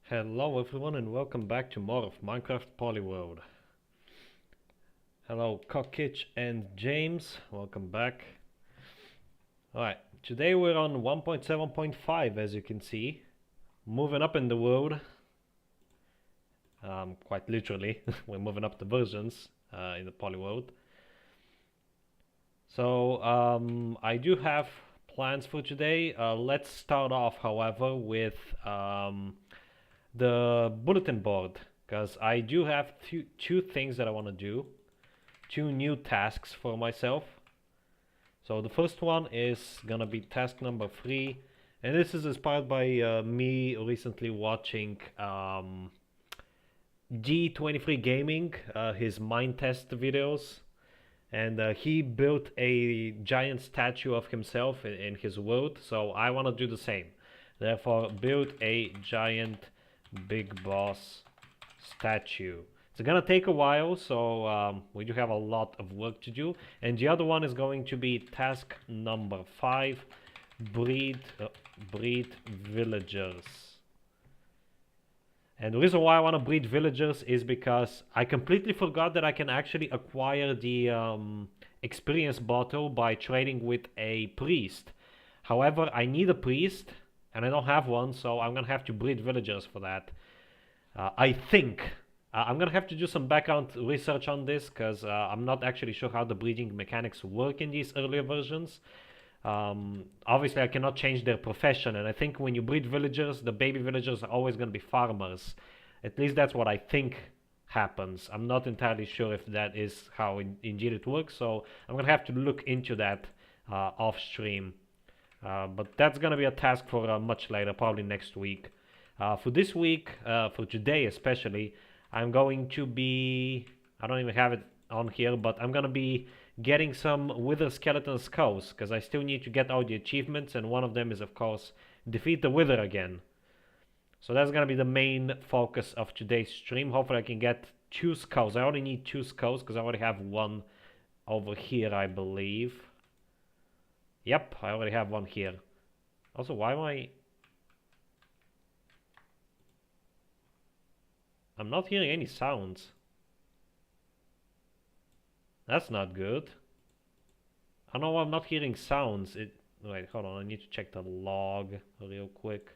Hello everyone and welcome back to more of Minecraft Polyworld. Hello Cockitch and James, welcome back. Alright, today we're on 1.7.5 as you can see. Moving up in the world. Quite literally, we're moving up the versions in the Polyworld. So I do have plans for today. Let's start off however with the bulletin board, because I do have two things that I want to do, two new tasks for myself. So the first one is gonna be task number 3, and this is inspired by me recently watching G23 Gaming, his mine test videos, and he built a giant statue of himself in his world, so I want to do the same. Therefore, build a giant big boss statue. It's gonna take a while, so we do have a lot of work to do. And the other one is going to be task number 5, breed villagers. And the reason why I want to breed villagers is because I completely forgot that I can actually acquire the experience bottle by trading with a priest. However, I need a priest and I don't have one, so I'm gonna have to breed villagers for that. I think I'm gonna have to do some background research on this, because I'm not actually sure how the breeding mechanics work in these earlier versions. Obviously I cannot change their profession, and I think when you breed villagers, the baby villagers are always gonna be farmers. At least that's what I think happens. I'm not entirely sure if that is how indeed it works, so I'm gonna have to look into that off stream. But that's gonna be a task for much later, probably next week. For this week, for today especially, I'm going to be, I don't even have it on here, but I'm gonna be getting some wither skeleton skulls, because I still need to get all the achievements, and one of them is of course defeat the wither again. So that's gonna be the main focus of today's stream. Hopefully I can get 2 skulls. I only need 2 skulls because I already have one over here, I believe. Yep, I already have one here. Also, why am I'm not hearing any sounds. That's not good. I don't know why I'm not hearing sounds. Wait, hold on, I need to check the log real quick.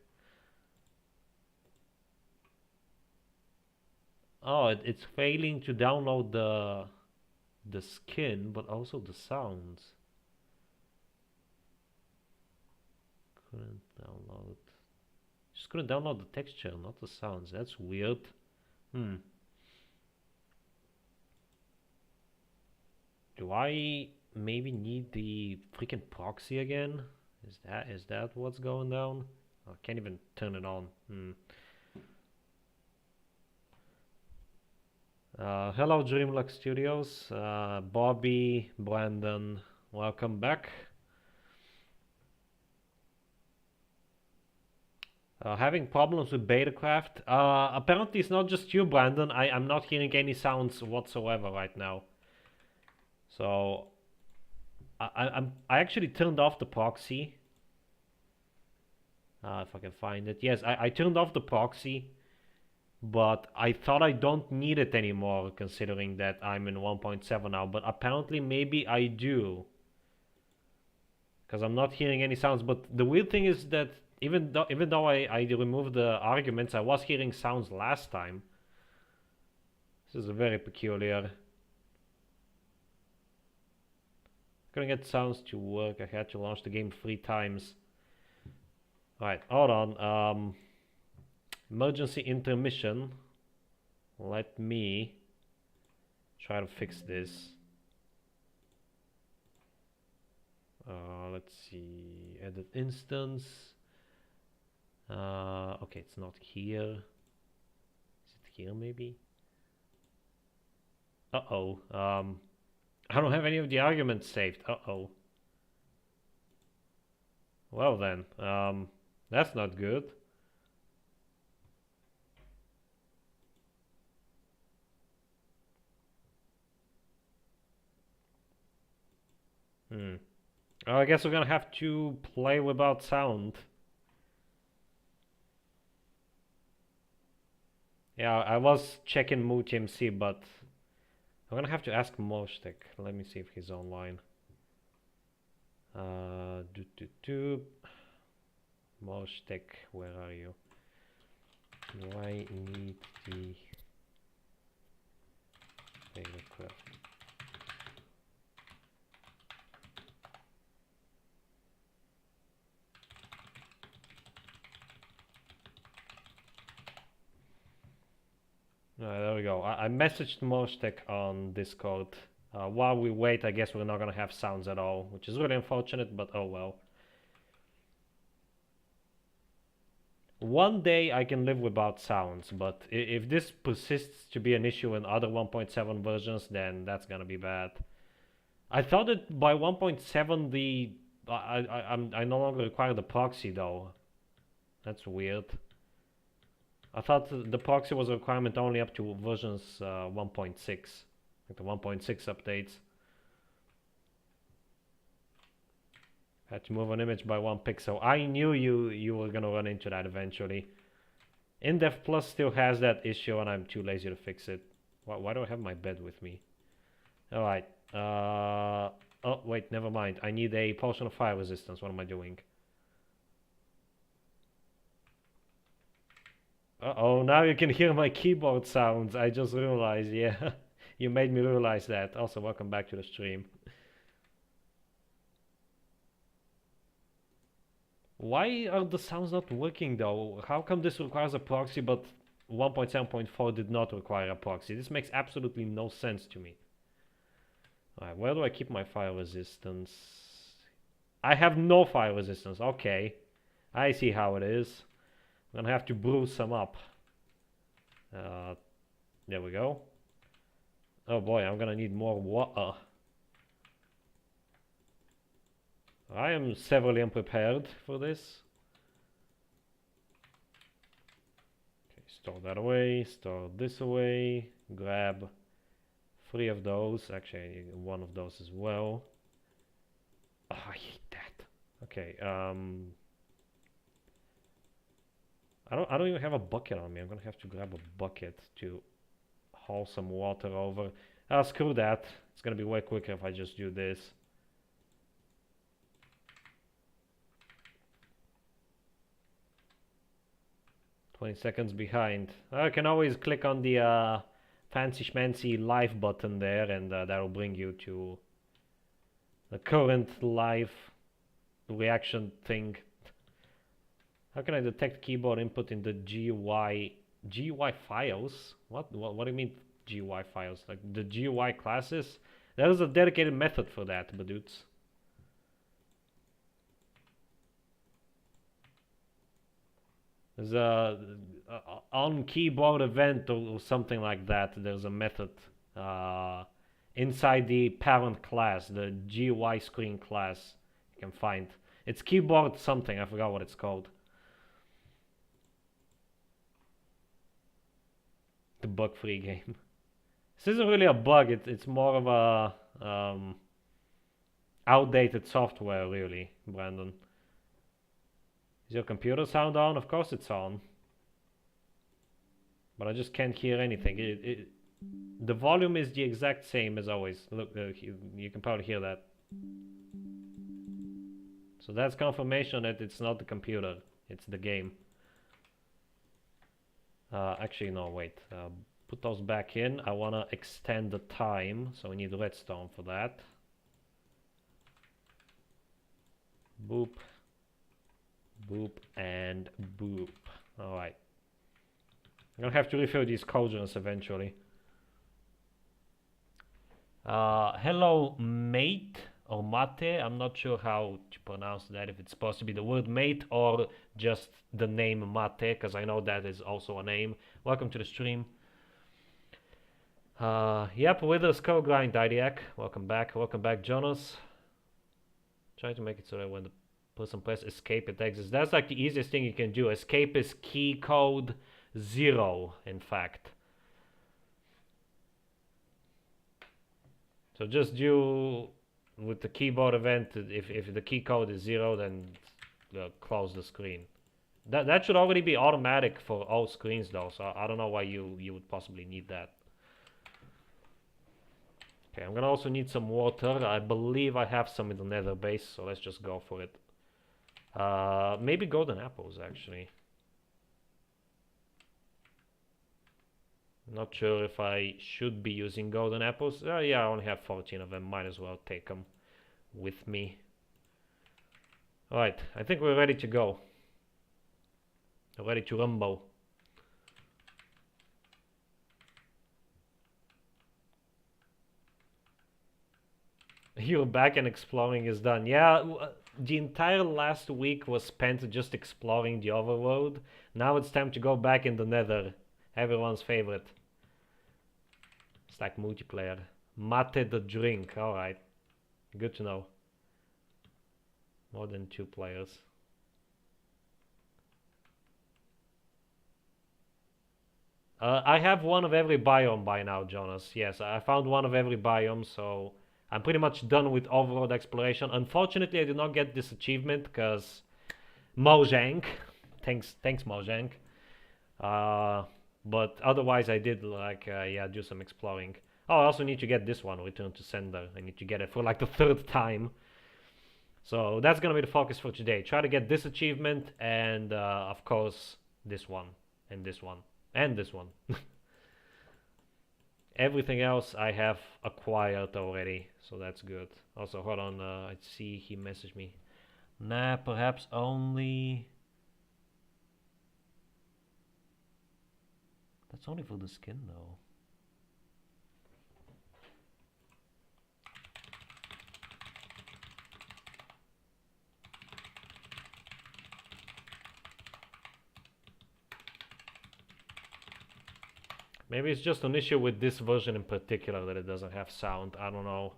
Oh, it's failing to download the skin, but also the sounds. Couldn't download. Just couldn't download the texture, not the sounds. That's weird. Do I maybe need the freaking proxy again? Is that what's going down? I can't even turn it on. Hello Dreamluck Studios, Bobby, Brandon, welcome back. Having problems with Betacraft. Apparently it's not just you, Brandon. I'm not hearing any sounds whatsoever right now. So I actually turned off the proxy. If I can find it. Yes, I turned off the proxy, but I thought I don't need it anymore, considering that I'm in 1.7 now. But apparently maybe I do, because I'm not hearing any sounds. But the weird thing is that even though I removed the arguments, I was hearing sounds last time. This is very peculiar. Couldn't get sounds to work. I had to launch the game 3 times. Alright, hold on. Emergency intermission. Let me try to fix this. Let's see. Edit instance. Okay, it's not here. Is it here maybe? Uh-oh. I don't have any of the arguments saved. Uh-oh. Well then, that's not good. Oh, I guess we're gonna have to play without sound. Yeah, I was checking MooTMC, but I'm gonna have to ask Mostek. Let me see if he's online. Mostek, where are you? Do I need the craft? There we go. I messaged Mostek on Discord. While we wait, I guess we're not gonna have sounds at all, which is really unfortunate, but oh well. One day I can live without sounds, but if this persists to be an issue in other 1.7 versions, then that's gonna be bad. I thought that by 1.7 I no longer require the proxy though. That's weird. I thought the proxy was a requirement only up to versions 1.6, like the 1.6 updates. Had to move an image by 1 pixel. I knew you were gonna run into that eventually. InDev Plus still has that issue and I'm too lazy to fix it. Why do I have my bed with me? Alright. Oh, wait, never mind. I need a potion of fire resistance. What am I doing? Uh-oh, now you can hear my keyboard sounds. I just realized, yeah. You made me realize that. Also, welcome back to the stream. Why are the sounds not working though? How come this requires a proxy but 1.7.4 did not require a proxy? This makes absolutely no sense to me. Alright, where do I keep my fire resistance? I have no fire resistance. Okay. I see how it is. I'm gonna have to brew some up. There we go. Oh boy, I'm gonna need more water. I am severely unprepared for this. Okay, store that away, store this away, grab 3 of those, actually 1 of those as well. Oh, I hate that. Okay, I don't even have a bucket on me. I'm gonna have to grab a bucket to haul some water over. Screw that. It's gonna be way quicker if I just do this. 20 seconds behind. I can always click on the fancy schmancy live button there and that'll bring you to the current live reaction thing. How can I detect keyboard input in the GUI files? What do you mean GUI files? Like the GUI classes? There is a dedicated method for that, dudes. There's a on keyboard event or something like that. There's a method inside the parent class, the GUI screen class. You can find it's keyboard something. I forgot what it's called. The bug-free game. This isn't really a bug. It's more of a outdated software, really, Brandon. Is your computer sound on? Of course it's on. But I just can't hear anything. The volume is the exact same as always. Look, you can probably hear that. So that's confirmation that it's not the computer. It's the game. Actually, no, wait. Put those back in. I want to extend the time. So we need redstone for that. Boop. Boop and boop. Alright. I'm gonna have to refill these cauldrons eventually. Hello, mate or mate. I'm not sure how to pronounce that, if it's supposed to be the word mate or just the name mate, because I know that is also a name. Welcome to the stream. Yep, with the skull grind, Idiac. Welcome back, Jonas. Trying to make it so that when the person press escape it exits. That's like the easiest thing you can do. Escape is key code 0, in fact. So just do with the keyboard event, if the key code is 0, then close the screen. That should already be automatic for all screens though, so I don't know why you would possibly need that. Okay, I'm gonna also need some water. I believe I have some in the nether base, so let's just go for it. Maybe golden apples actually. Not sure if I should be using golden apples. Yeah, I only have 14 of them. Might as well take them with me. Alright, I think we're ready to go. Ready to rumble. You're back and exploring is done. Yeah, the entire last week was spent just exploring the overworld. Now it's time to go back in the nether. Everyone's favorite. It's like multiplayer. Mate the drink. Alright. Good to know. More than 2 players. I have one of every biome by now, Jonas. Yes, I found one of every biome, so I'm pretty much done with overworld exploration. Unfortunately, I did not get this achievement because Mojang. Thanks, Mojang. But otherwise, I did yeah, do some exploring. Oh, I also need to get this one, Return to Sender. I need to get it for like the 3rd time. So that's gonna be the focus for today. Try to get this achievement and of course this one and this one and this one. Everything else I have acquired already, so that's good. Also, hold on, I see he messaged me. Nah, perhaps only... That's only for the skin though. Maybe it's just an issue with this version in particular that it doesn't have sound. I don't know.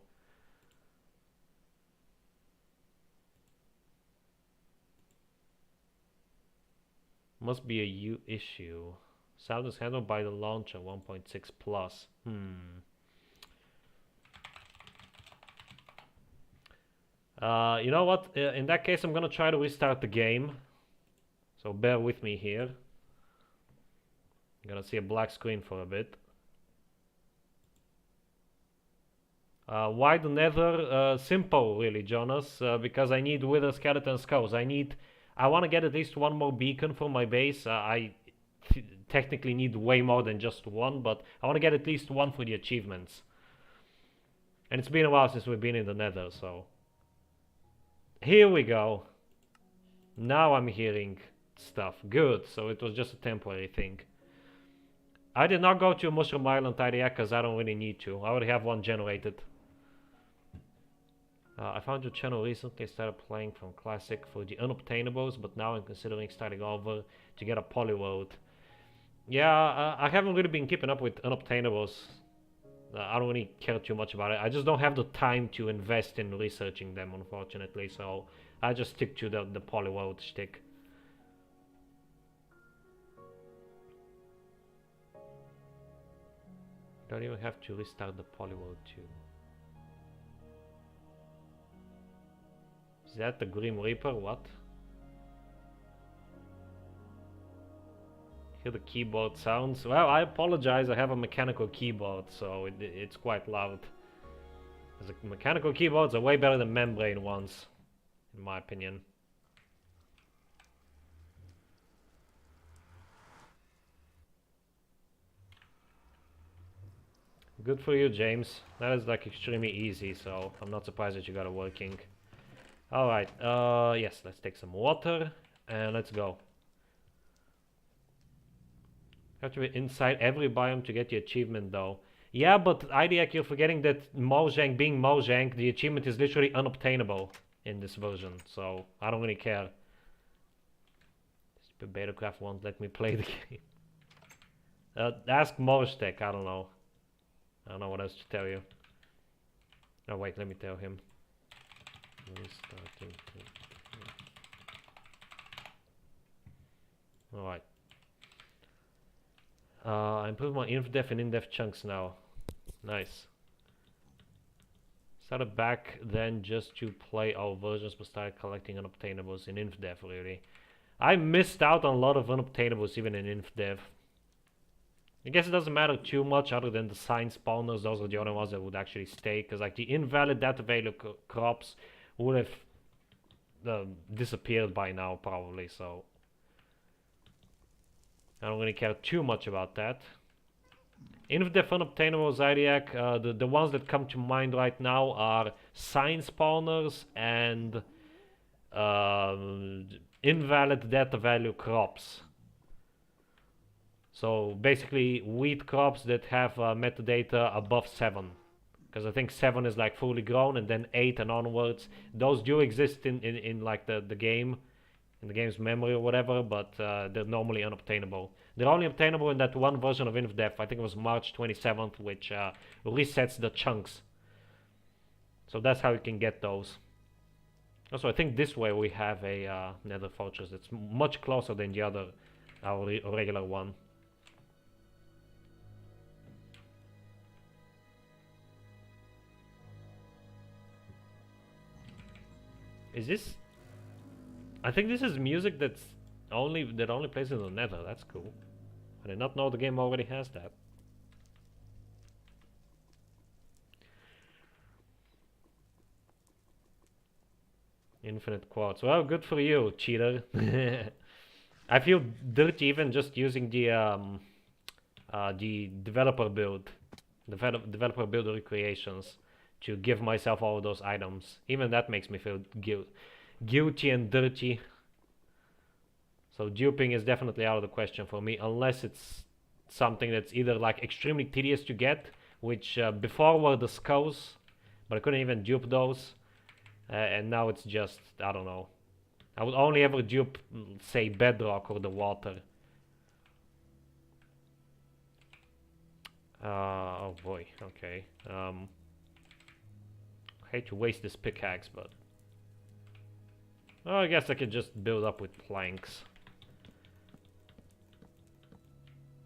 Must be a U issue. Sound is handled by the launcher 1.6 plus. You know what? In that case, I'm gonna try to restart the game. So bear with me here. I'm gonna see a black screen for a bit. Why the nether? Simple, really, Jonas. Because I need wither skeleton skulls. I want to get at least one more beacon for my base. I technically need way more than just one, but I want to get at least one for the achievements. And it's been a while since we've been in the nether, so... Here we go. Now I'm hearing stuff. Good, so it was just a temporary thing. I did not go to Mushroom Island idea because I don't really need to. I already have one generated. I found your channel recently, started playing from Classic for the unobtainables, but now I'm considering starting over to get a Polyworld. Yeah, I haven't really been keeping up with unobtainables. I don't really care too much about it. I just don't have the time to invest in researching them, unfortunately, so I just stick to the Polyworld shtick. Don't even have to restart the Polyworld too. Is that the Grim Reaper? What? Hear the keyboard sounds? Well, I apologize, I have a mechanical keyboard, so it's quite loud. The mechanical keyboards are way better than membrane ones, in my opinion. Good for you, James. That is like extremely easy, so I'm not surprised that you got it working. Alright, yes, let's take some water and let's go. Have to be inside every biome to get the achievement though. Yeah, but IDEC, you're forgetting that Mojang being Mojang, the achievement is literally unobtainable in this version, so I don't really care. Stupid Betacraft won't let me play the game. Ask Morstek, I don't know. I don't know what else to tell you. Oh wait, let me tell him. Alright. I improved my inf-def and in-def chunks now. Nice. Started back then just to play all versions, but started collecting unobtainables in inf-def really. I missed out on a lot of unobtainables even in InfDev. I guess it doesn't matter too much other than the sign spawners. Those are the only ones that would actually stay, because like the invalid data value crops would have disappeared by now probably, so I don't really care too much about that. InfDev unobtainable Zodiac, the ones that come to mind right now are sign spawners and invalid data value crops. So basically wheat crops that have metadata above 7. Because I think 7 is like fully grown, and then 8 and onwards. Those do exist in like the game, in the game's memory or whatever, but they're normally unobtainable. They're only obtainable in that one version of InfDev, I think it was March 27th, which resets the chunks. So that's how you can get those. Also, I think this way we have a Nether fortress that's much closer than the other, our regular one. Is this? I think this is music that only plays in the Nether. That's cool. I did not know the game already has that. Infinite quartz. Well, good for you, cheater. I feel dirty even just using the developer build, developer build recreations to give myself all those items. Even that makes me feel guilty and dirty. So duping is definitely out of the question for me, unless it's something that's either like extremely tedious to get, which before were the skulls, but I couldn't even dupe those, and now it's just, I don't know. I would only ever dupe, say, bedrock or the water. Oh boy, okay. I hate to waste this pickaxe, but... Oh, I guess I could just build up with planks.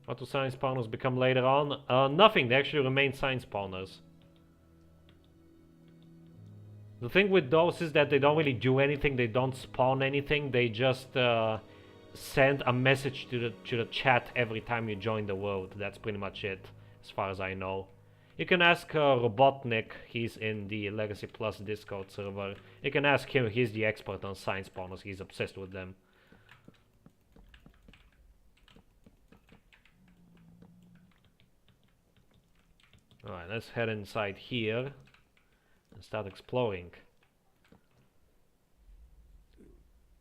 What do sign spawners become later on? Nothing, they actually remain sign spawners. The thing with those is that they don't really do anything, they don't spawn anything, they just send a message to the chat every time you join the world. That's pretty much it, as far as I know. You can ask Robotnik, he's in the Legacy Plus Discord server. You can ask him, he's the expert on sign spawners, he's obsessed with them. Alright, let's head inside here and start exploring.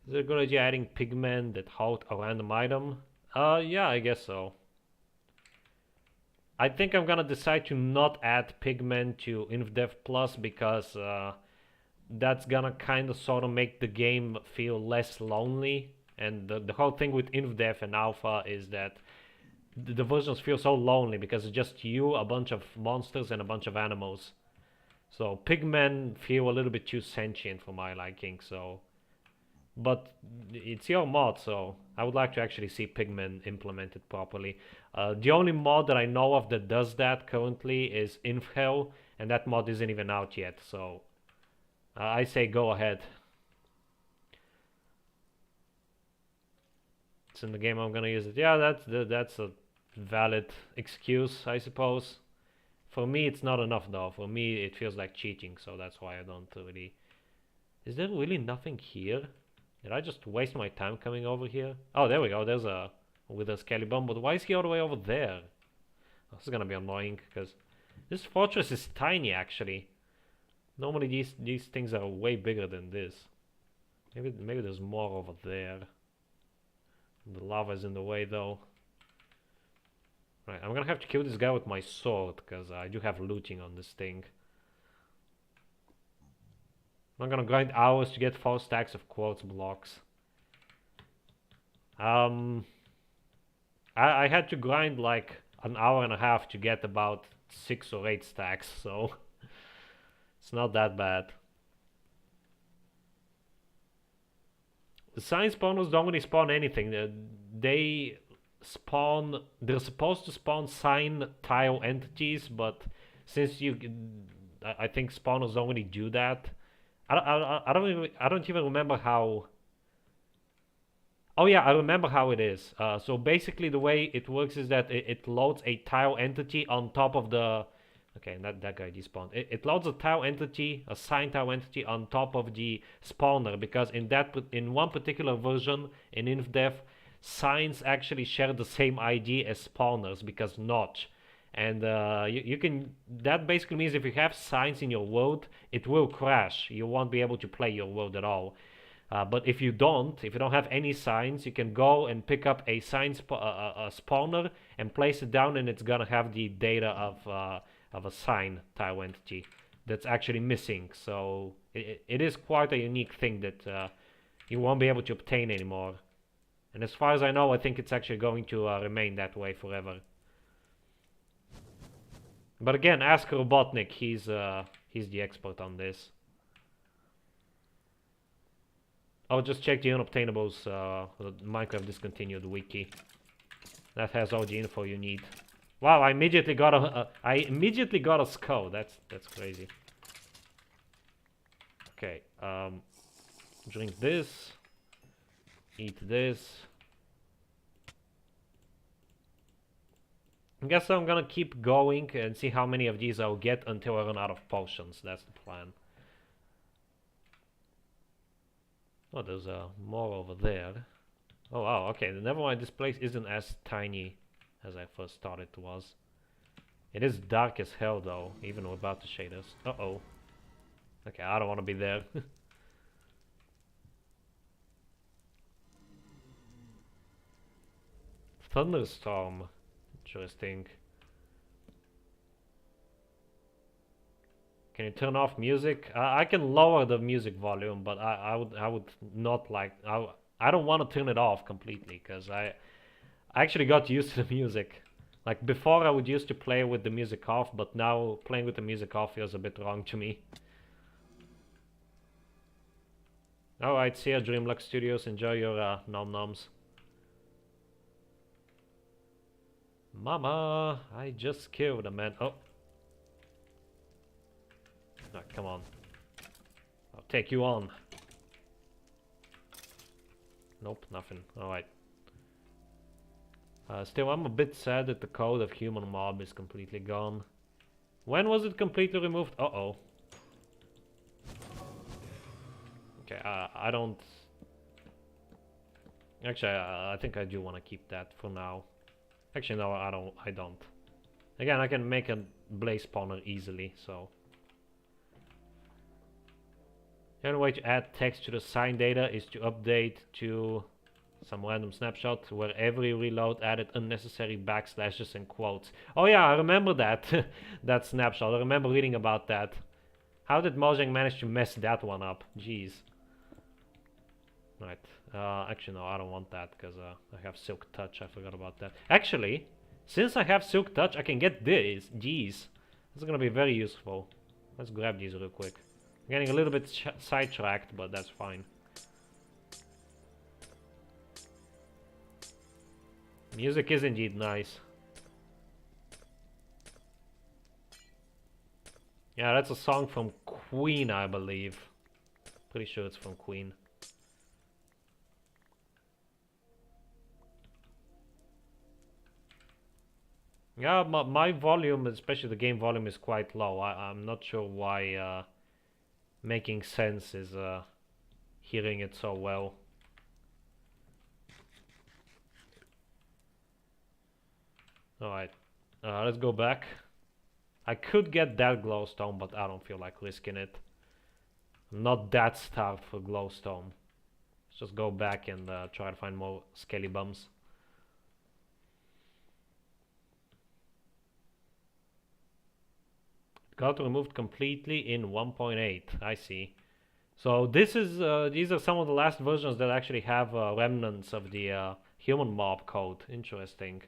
Is it a good idea adding pigmen that hold a random item? Yeah, I guess so. I think I'm gonna decide to not add pigmen to InfDev Plus because that's gonna kind of sort of make the game feel less lonely. And the whole thing with InfDev and Alpha is that the versions feel so lonely because it's just you, a bunch of monsters, and a bunch of animals. So pigmen feel a little bit too sentient for my liking, so... But it's your mod, so I would like to actually see pigmen implemented properly. The only mod that I know of that does that currently is InfHell, and that mod isn't even out yet, so I say go ahead. It's in the game, I'm gonna use it. Yeah, that's a valid excuse, I suppose. For me, it's not enough though. For me, it feels like cheating, so that's why I don't really... Is there really nothing here? Did I just waste my time coming over here? Oh, there we go. There's a Wither Skeleton, but why is he all the way over there? This is gonna be annoying because this fortress is tiny actually. Normally these things are way bigger than this. Maybe there's more over there. The lava is in the way though. Right, I'm gonna have to kill this guy with my sword because I do have looting on this thing. I'm gonna grind hours to get 4 stacks of quartz blocks. I had to grind like an hour and a half to get about 6 or 8 stacks, so it's not that bad. The sign spawners don't really spawn anything. They're supposed to spawn sign tile entities, but since I think spawners don't really do that. I don't even remember how Oh yeah, I remember how it is. So basically the way it works is that it loads a tile entity on top of the... Okay, that guy despawned. It loads a tile entity, a signed tile entity on top of the spawner, because in one particular version in InfDev, signs actually share the same ID as spawners because notch. And you can... That basically means if you have signs in your world, it will crash. You won't be able to play your world at all. But if you don't have any signs, you can go and pick up a sign a spawner and place it down, and it's gonna have the data of a sign tile entity that's actually missing. So it is quite a unique thing that you won't be able to obtain anymore. And as far as I know, I think it's actually going to remain that way forever. But again, ask Robotnik. He's the expert on this. I'll just check the unobtainables Minecraft discontinued wiki. That has all the info you need. Wow, I immediately got a skull. That's crazy. Okay, drink this, eat this. I guess I'm gonna keep going and see how many of these I'll get until I run out of potions. That's the plan. Oh, there's more over there. Oh wow, okay, never mind, this place isn't as tiny as I first thought it was. It is dark as hell though, even without the shaders. Uh-oh. Okay, I don't want to be there. Thunderstorm. Interesting. Can you turn off music? I can lower the music volume, but I would not like... I don't want to turn it off completely, because I actually got used to the music. Like before I would used to play with the music off, but now playing with the music off feels a bit wrong to me. Alright, see ya, Dreamluck Studios. Enjoy your nom noms. Mama, I just killed a man. Oh. No, come on. I'll take you on. Nope, nothing. Alright. Still, I'm a bit sad that the code of human mob is completely gone. When was it completely removed? Uh-oh. Okay, I don't... Actually, I think I do want to keep that for now. Actually, no, I don't. Again, I can make a blaze spawner easily, so... The only way to add text to the sign data is to update to some random snapshot where every reload added unnecessary backslashes and quotes. Oh yeah, I remember that. That snapshot. I remember reading about that. How did Mojang manage to mess that one up? Jeez. Right. Actually, no, I don't want that because I have Silk Touch. I forgot about that. Actually, since I have Silk Touch, I can get these. This is going to be very useful. Let's grab these real quick. I'm getting a little bit sidetracked, but that's fine. Music is indeed nice. Yeah, that's a song from Queen, I believe. Pretty sure it's from Queen. Yeah, my volume, especially the game volume, is quite low. I'm not sure why making sense is hearing it so well. Alright, let's go back. I could get that glowstone, but I don't feel like risking it. I'm not that starved for glowstone. Let's just go back and try to find more skelly bums. Got removed completely in 1.8. I see. So this is these are some of the last versions that actually have remnants of the human mob code. Interesting.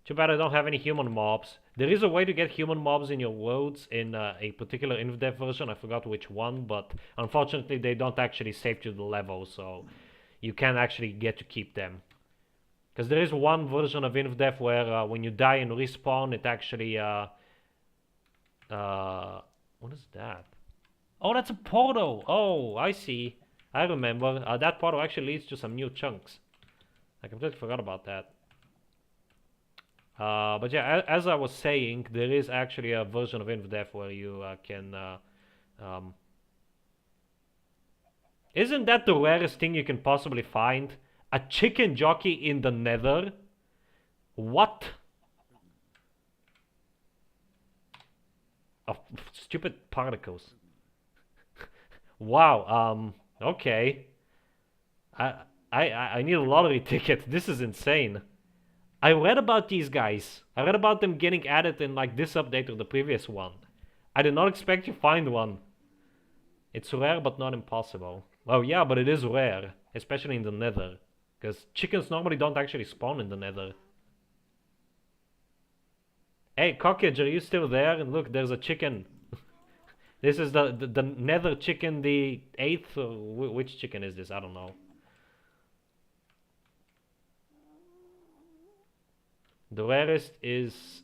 Too bad I don't have any human mobs. There is a way to get human mobs in your worlds in a particular InfDev version. I forgot which one, but unfortunately they don't actually save to the level, so you can't actually get to keep them. Because there is one version of InfDev where when you die and respawn, it actually... what is that? Oh, that's a portal! Oh, I see. I remember. That portal actually leads to some new chunks. I completely forgot about that. But yeah, as I was saying, there is actually a version of InfDev where you can... Isn't that the rarest thing you can possibly find? A chicken jockey in the Nether? What? Oh, stupid particles. Wow, okay. I need a lottery ticket. This is insane. I read about these guys. I read about them getting added in like this update or the previous one. I did not expect to find one. It's rare but not impossible. Well, yeah, but it is rare, especially in the Nether. Because chickens normally don't actually spawn in the Nether. Hey, Cockage, are you still there? And look, there's a chicken. This is the Nether chicken, the 8th, or which chicken is this? I don't know. The rarest is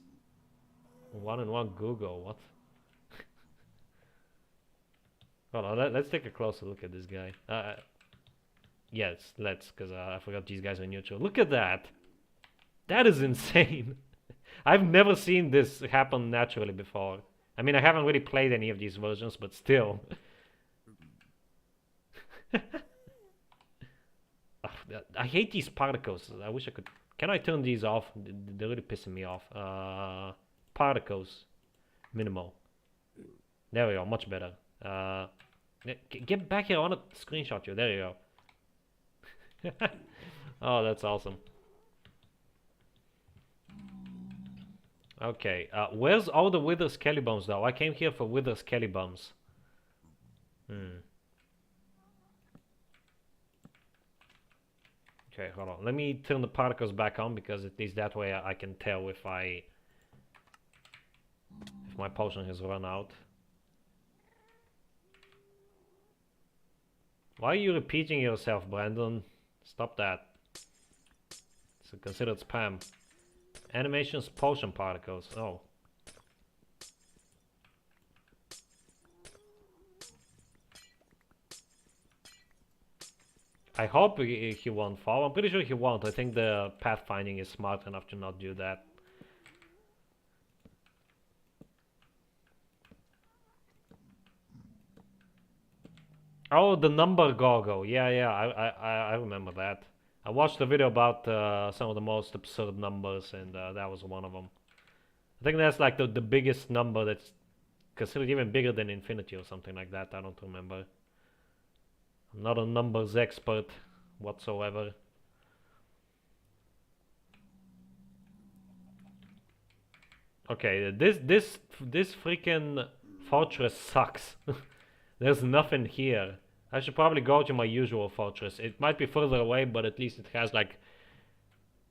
1-in-1 Google. What? Hold on, let's take a closer look at this guy. Yes, let's, because I forgot these guys are neutral. Look at that. That is insane. I've never seen this happen naturally before. I mean, I haven't really played any of these versions, but still. I hate these particles. I wish I could... Can I turn these off? They're really pissing me off. Particles. Minimal. There we go, much better. Get back here, I want to screenshot you. There you go. Oh, that's awesome. Okay, where's all the Wither Skelly Bones though? I came here for Wither Skelly Bones. Okay, hold on. Let me turn the particles back on because at least that way I can tell if my potion has run out. Why are you repeating yourself, Brandon? Stop that. It's considered spam. Animations, potion particles. Oh. I hope he won't fall. I'm pretty sure he won't. I think the pathfinding is smart enough to not do that. Oh, the number goggle. Yeah, I remember that. I watched a video about some of the most absurd numbers, and that was one of them. I think that's like the biggest number that's considered even bigger than infinity or something like that. I don't remember. I'm not a numbers expert whatsoever. Okay, this freaking fortress sucks. There's nothing here. I should probably go to my usual fortress. It might be further away, but at least it has like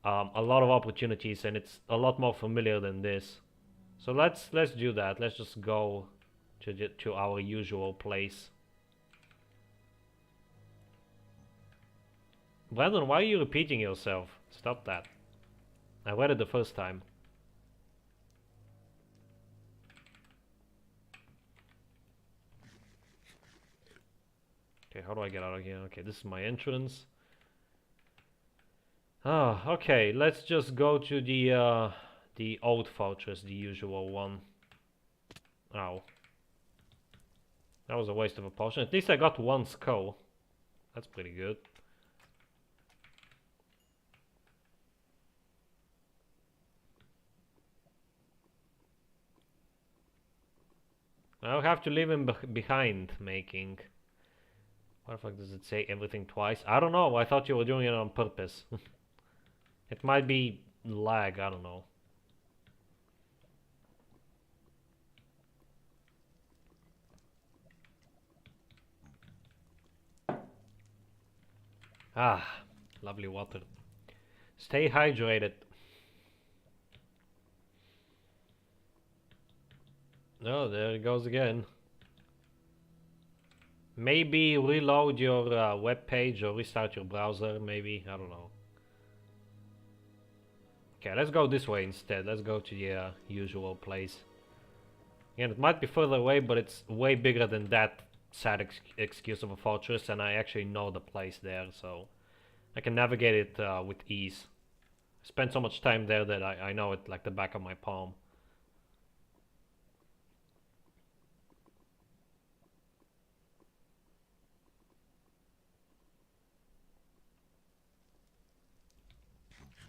a lot of opportunities, and it's a lot more familiar than this. So let's do that. Let's just go to our usual place. Brandon, why are you repeating yourself? Stop that. I read it the first time. Okay, how do I get out of here? Okay, this is my entrance. Ah, okay, let's just go to the old fortress, the usual one. Ow. That was a waste of a potion. At least I got one skull. That's pretty good. I'll have to leave him behind making. What the fuck does it say everything twice? I don't know. I thought you were doing it on purpose. It might be lag. I don't know. Ah, lovely water. Stay hydrated. Oh, there it goes again. Maybe reload your web page or restart your browser, maybe. I don't know. Okay, let's go this way instead. Let's go to the usual place. Again, it might be further away, but it's way bigger than that sad excuse of a fortress, and I actually know the place there, so I can navigate it with ease. I spent so much time there that I know it like the back of my palm.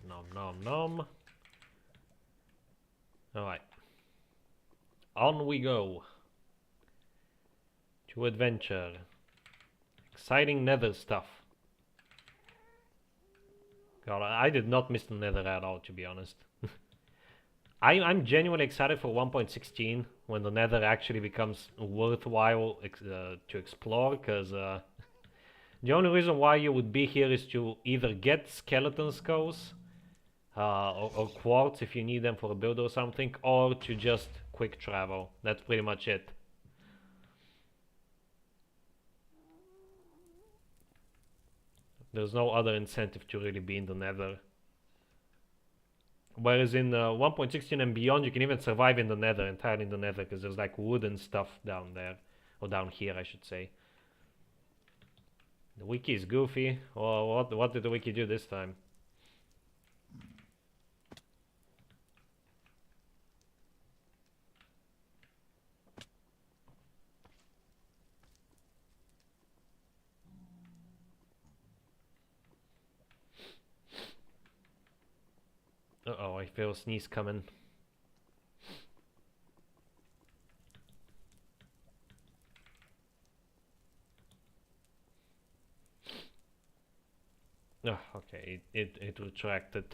Nom nom nom. Alright. On we go. To adventure. Exciting Nether stuff. God, I did not miss the Nether at all, to be honest. I'm genuinely excited for 1.16 when the Nether actually becomes worthwhile to explore, because the only reason why you would be here is to either get skeleton skulls or quartz if you need them for a build or something, or to just quick travel. That's pretty much it. There's no other incentive to really be in the Nether. Whereas in 1.16 and beyond, you can even survive in the Nether, entirely in the Nether, because there's like wood and stuff down there. Or down here, I should say. The wiki is goofy. Or what did the wiki do this time? Uh-oh, I feel a sneeze coming. Oh, okay, it retracted.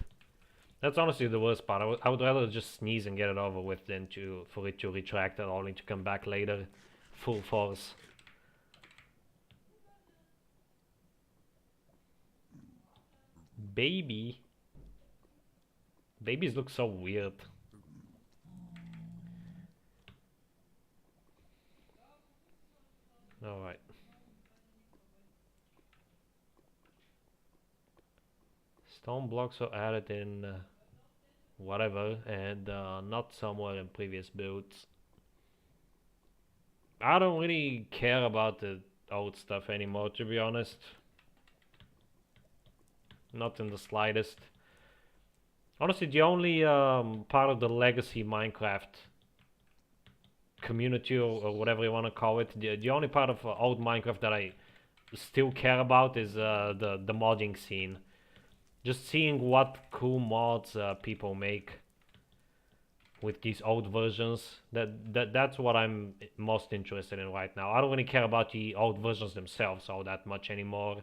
That's honestly the worst part. I would rather just sneeze and get it over with than for it to retract and only to come back later, full force. Baby. Babies look so weird. Alright. Stone blocks are added in whatever, and not somewhere in previous builds. I don't really care about the old stuff anymore, to be honest. Not in the slightest. Honestly, the only part of the legacy Minecraft community, or whatever you want to call it, the only part of old Minecraft that I still care about is the modding scene. Just seeing what cool mods people make with these old versions. That's what I'm most interested in right now. I don't really care about the old versions themselves all that much anymore.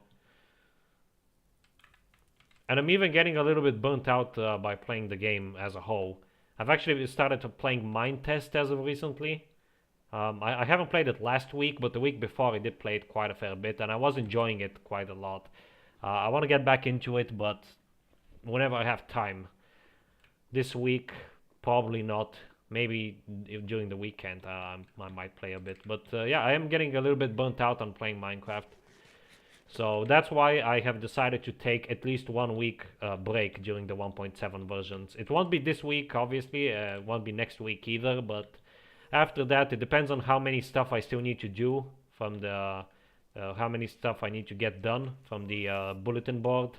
And I'm even getting a little bit burnt out by playing the game as a whole. I've actually started to playing Minetest as of recently. I haven't played it last week, but the week before I did play it quite a fair bit, and I was enjoying it quite a lot. I want to get back into it, but whenever I have time. This week, probably not. Maybe during the weekend I might play a bit. But yeah, I am getting a little bit burnt out on playing Minecraft. So that's why I have decided to take at least 1 week break during the 1.7 versions. It won't be this week, obviously. It won't be next week either. But after that, it depends on how many stuff I still need to do from the... how many stuff I need to get done from the bulletin board.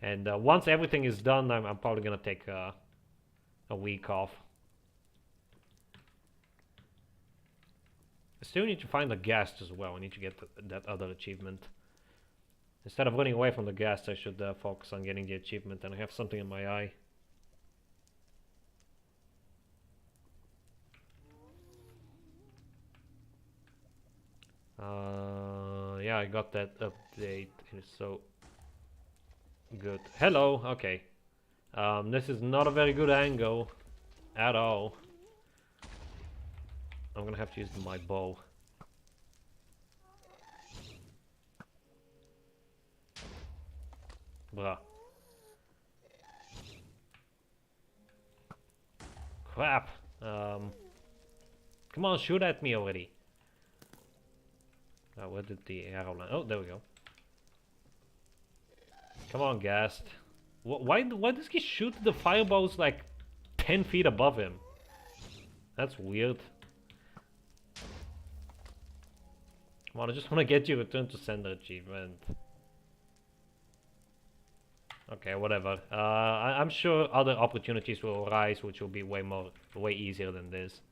And once everything is done, I'm probably going to take a week off. I still need to find the ghast as well. I need to get that other achievement. Instead of running away from the ghast, I should focus on getting the achievement. And I have something in my eye. Yeah, I got that update. It's so good. Hello. Okay. This is not a very good angle at all. I'm gonna have to use my bow. Bruh. Crap. Come on, shoot at me already. Where did the arrow land? Oh, there we go. Come on, ghast. Why does he shoot the fireballs like 10 feet above him? That's weird. Come on, I just want to get you return to sender achievement. Okay, whatever. I'm sure other opportunities will arise, which will be way easier than this.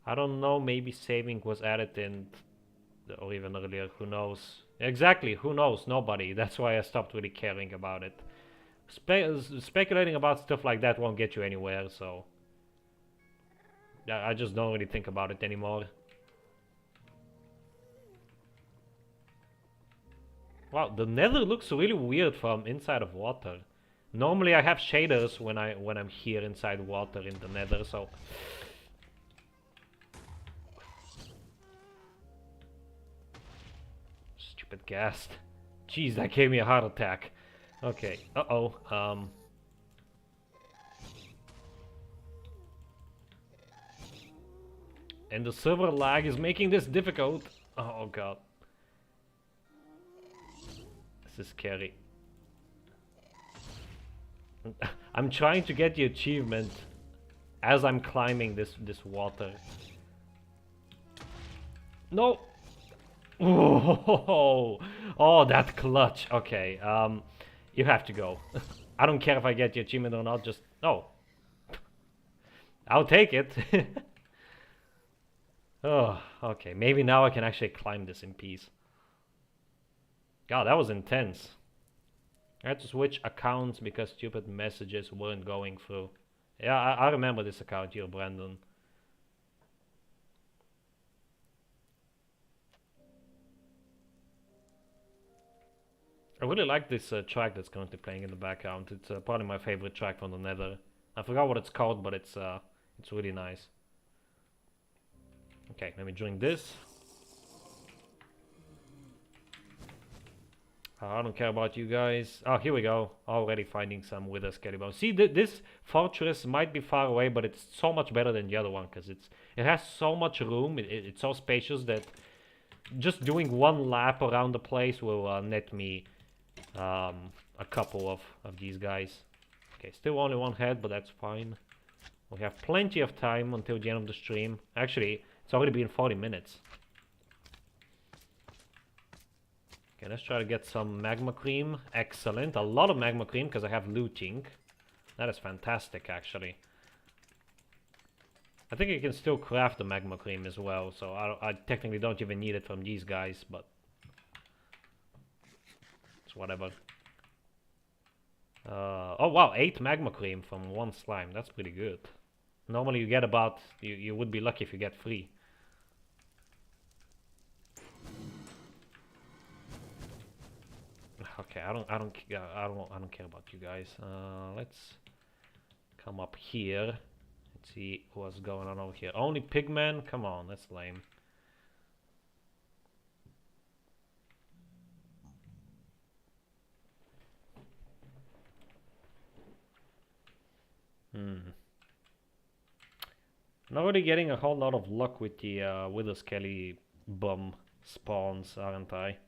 I don't know, maybe saving was added in, or even earlier, who knows? Exactly, who knows? Nobody. That's why I stopped really caring about it. Speculating about stuff like that won't get you anywhere, so... I just don't really think about it anymore. Wow, the Nether looks really weird from inside of water. Normally I have shaders when I'm here inside water in the Nether, so... Stupid ghast. Jeez, that gave me a heart attack. Okay, uh-oh, and the server lag is making this difficult. Oh god. This is scary. I'm trying to get the achievement as I'm climbing this water. No! Oh, oh, that clutch. Okay, you have to go. I don't care if I get the achievement or not, just... Oh. I'll take it. Oh, okay. Maybe now I can actually climb this in peace. God, that was intense. I had to switch accounts because stupid messages weren't going through. Yeah, I remember this account here, Brandon. I really like this track that's currently playing in the background. It's probably my favorite track from the Nether. I forgot what it's called, but it's really nice. Okay, let me drink this. I don't care about you guys. Oh, here we go. Already finding some wither skelly bones. See, this fortress might be far away, but it's so much better than the other one because it has so much room. It's so spacious that just doing one lap around the place will net me a couple of these guys. Okay, still only one head, but that's fine. We have plenty of time until the end of the stream. Actually, it's already been 40 minutes. Okay, let's try to get some magma cream. Excellent. A lot of magma cream because I have looting. That is fantastic, actually. I think I can still craft the magma cream as well, so I technically don't even need it from these guys, but it's whatever. Oh wow, 8 magma cream from 1 slime. That's pretty good. Normally you get about... You would be lucky if you get 3. Okay, I don't care about you guys. Let's come up here and see what's going on over here. Only pigmen? Come on, that's lame. Not really getting a whole lot of luck with the wither skelly bum spawns, aren't I?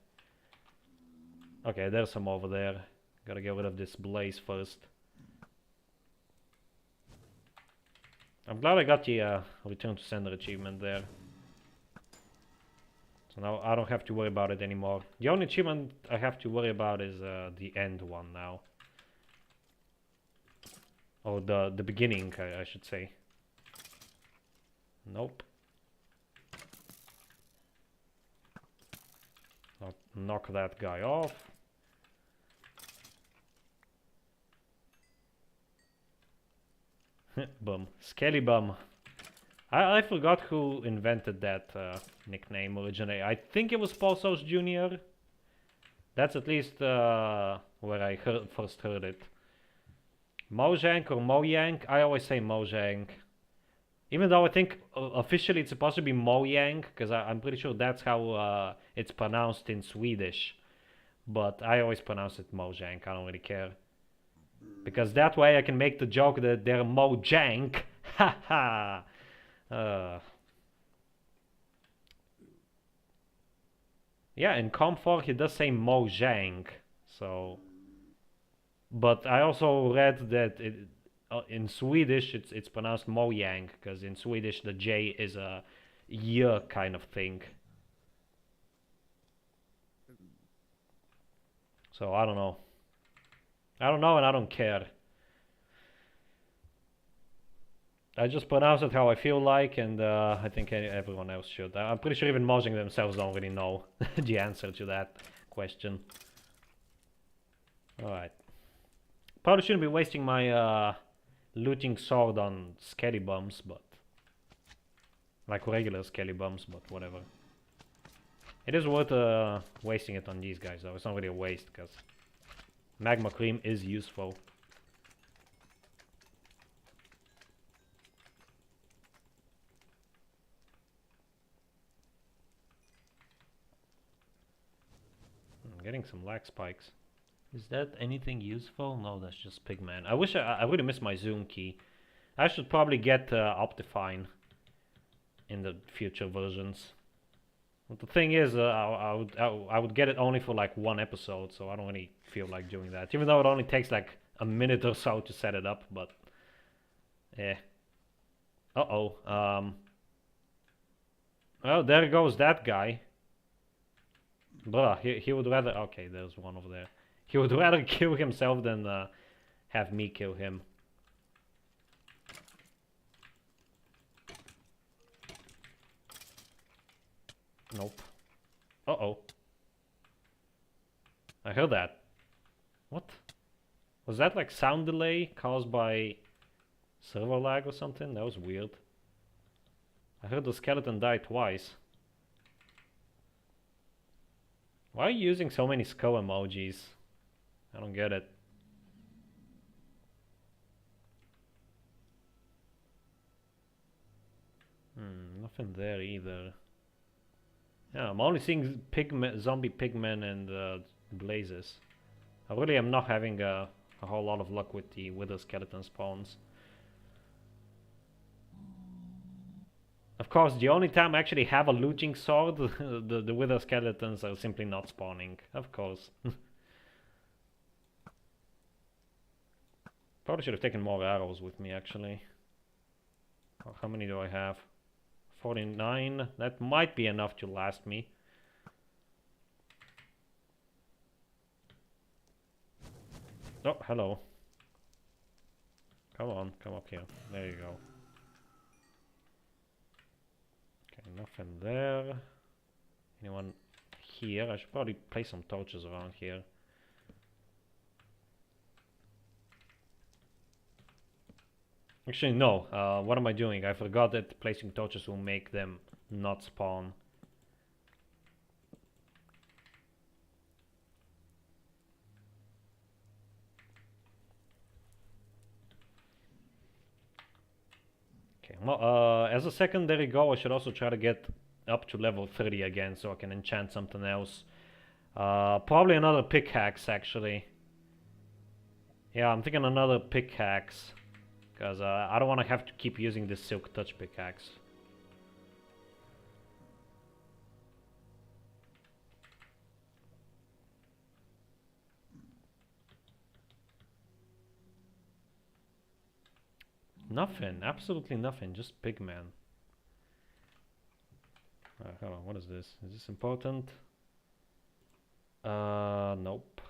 Okay, there's some over there. Gotta get rid of this blaze first. I'm glad I got the return to sender achievement there. So now I don't have to worry about it anymore. The only achievement I have to worry about is the end one now. Or the beginning, I should say. Nope. I'll knock that guy off. Bum. Skelly bum. I forgot who invented that nickname originally. I think it was Paul Sauce Jr. That's at least where I first heard it. Mojang or Mojang? I always say Mojang. Even though I think officially it's supposed to be Mojang, because I'm pretty sure that's how it's pronounced in Swedish. But I always pronounce it Mojang, I don't really care. Because that way I can make the joke that they're Mojang. Haha. Yeah, in Com4 he does say Mojang. So... But I also read that in Swedish it's pronounced Mojang, because in Swedish the J is a Y kind of thing. So I don't know. I don't know and I don't care. I just pronounce it how I feel like, and I think everyone else should. I'm pretty sure even Mojang themselves don't really know the answer to that question. Alright. Probably shouldn't be wasting my looting sword on skelly bums, but... like regular skelly bums, but whatever. It is worth wasting it on these guys though. It's not really a waste, because magma cream is useful. I'm getting some lag spikes. Is that anything useful? No, that's just pigman. I wish I really miss my zoom key. I should probably get Optifine in the future versions. But the thing is, I would get it only for like one episode, so I don't really feel like doing that. Even though it only takes like a minute or so to set it up, but yeah. Uh-oh. Oh, there goes that guy. Bruh, he would rather... okay, there's one over there. He would rather kill himself than have me kill him. Nope. Uh-oh. I heard that. What? Was that like sound delay caused by server lag or something? That was weird. I heard the skeleton die twice. Why are you using so many skull emojis? I don't get it. Nothing there either. Yeah, I'm only seeing zombie pigmen and blazes. I really am not having a whole lot of luck with the wither skeleton spawns. Of course, the only time I actually have a looting sword, the wither skeletons are simply not spawning. Of course. Probably should have taken more arrows with me, actually. How many do I have? 49. That might be enough to last me. Oh, hello. Come on, come up here. There you go. Okay, nothing there. Anyone here? I should probably place some torches around here. Actually, no. What am I doing? I forgot that placing torches will make them not spawn. Okay, well, as a secondary goal, I should also try to get up to level 30 again so I can enchant something else. Probably another pickaxe, actually. Yeah, I'm thinking another pickaxe. Because I don't want to have to keep using this Silk Touch pickaxe. Nothing, absolutely nothing, just pigman. Hold on, what is this? Is this important? Nope.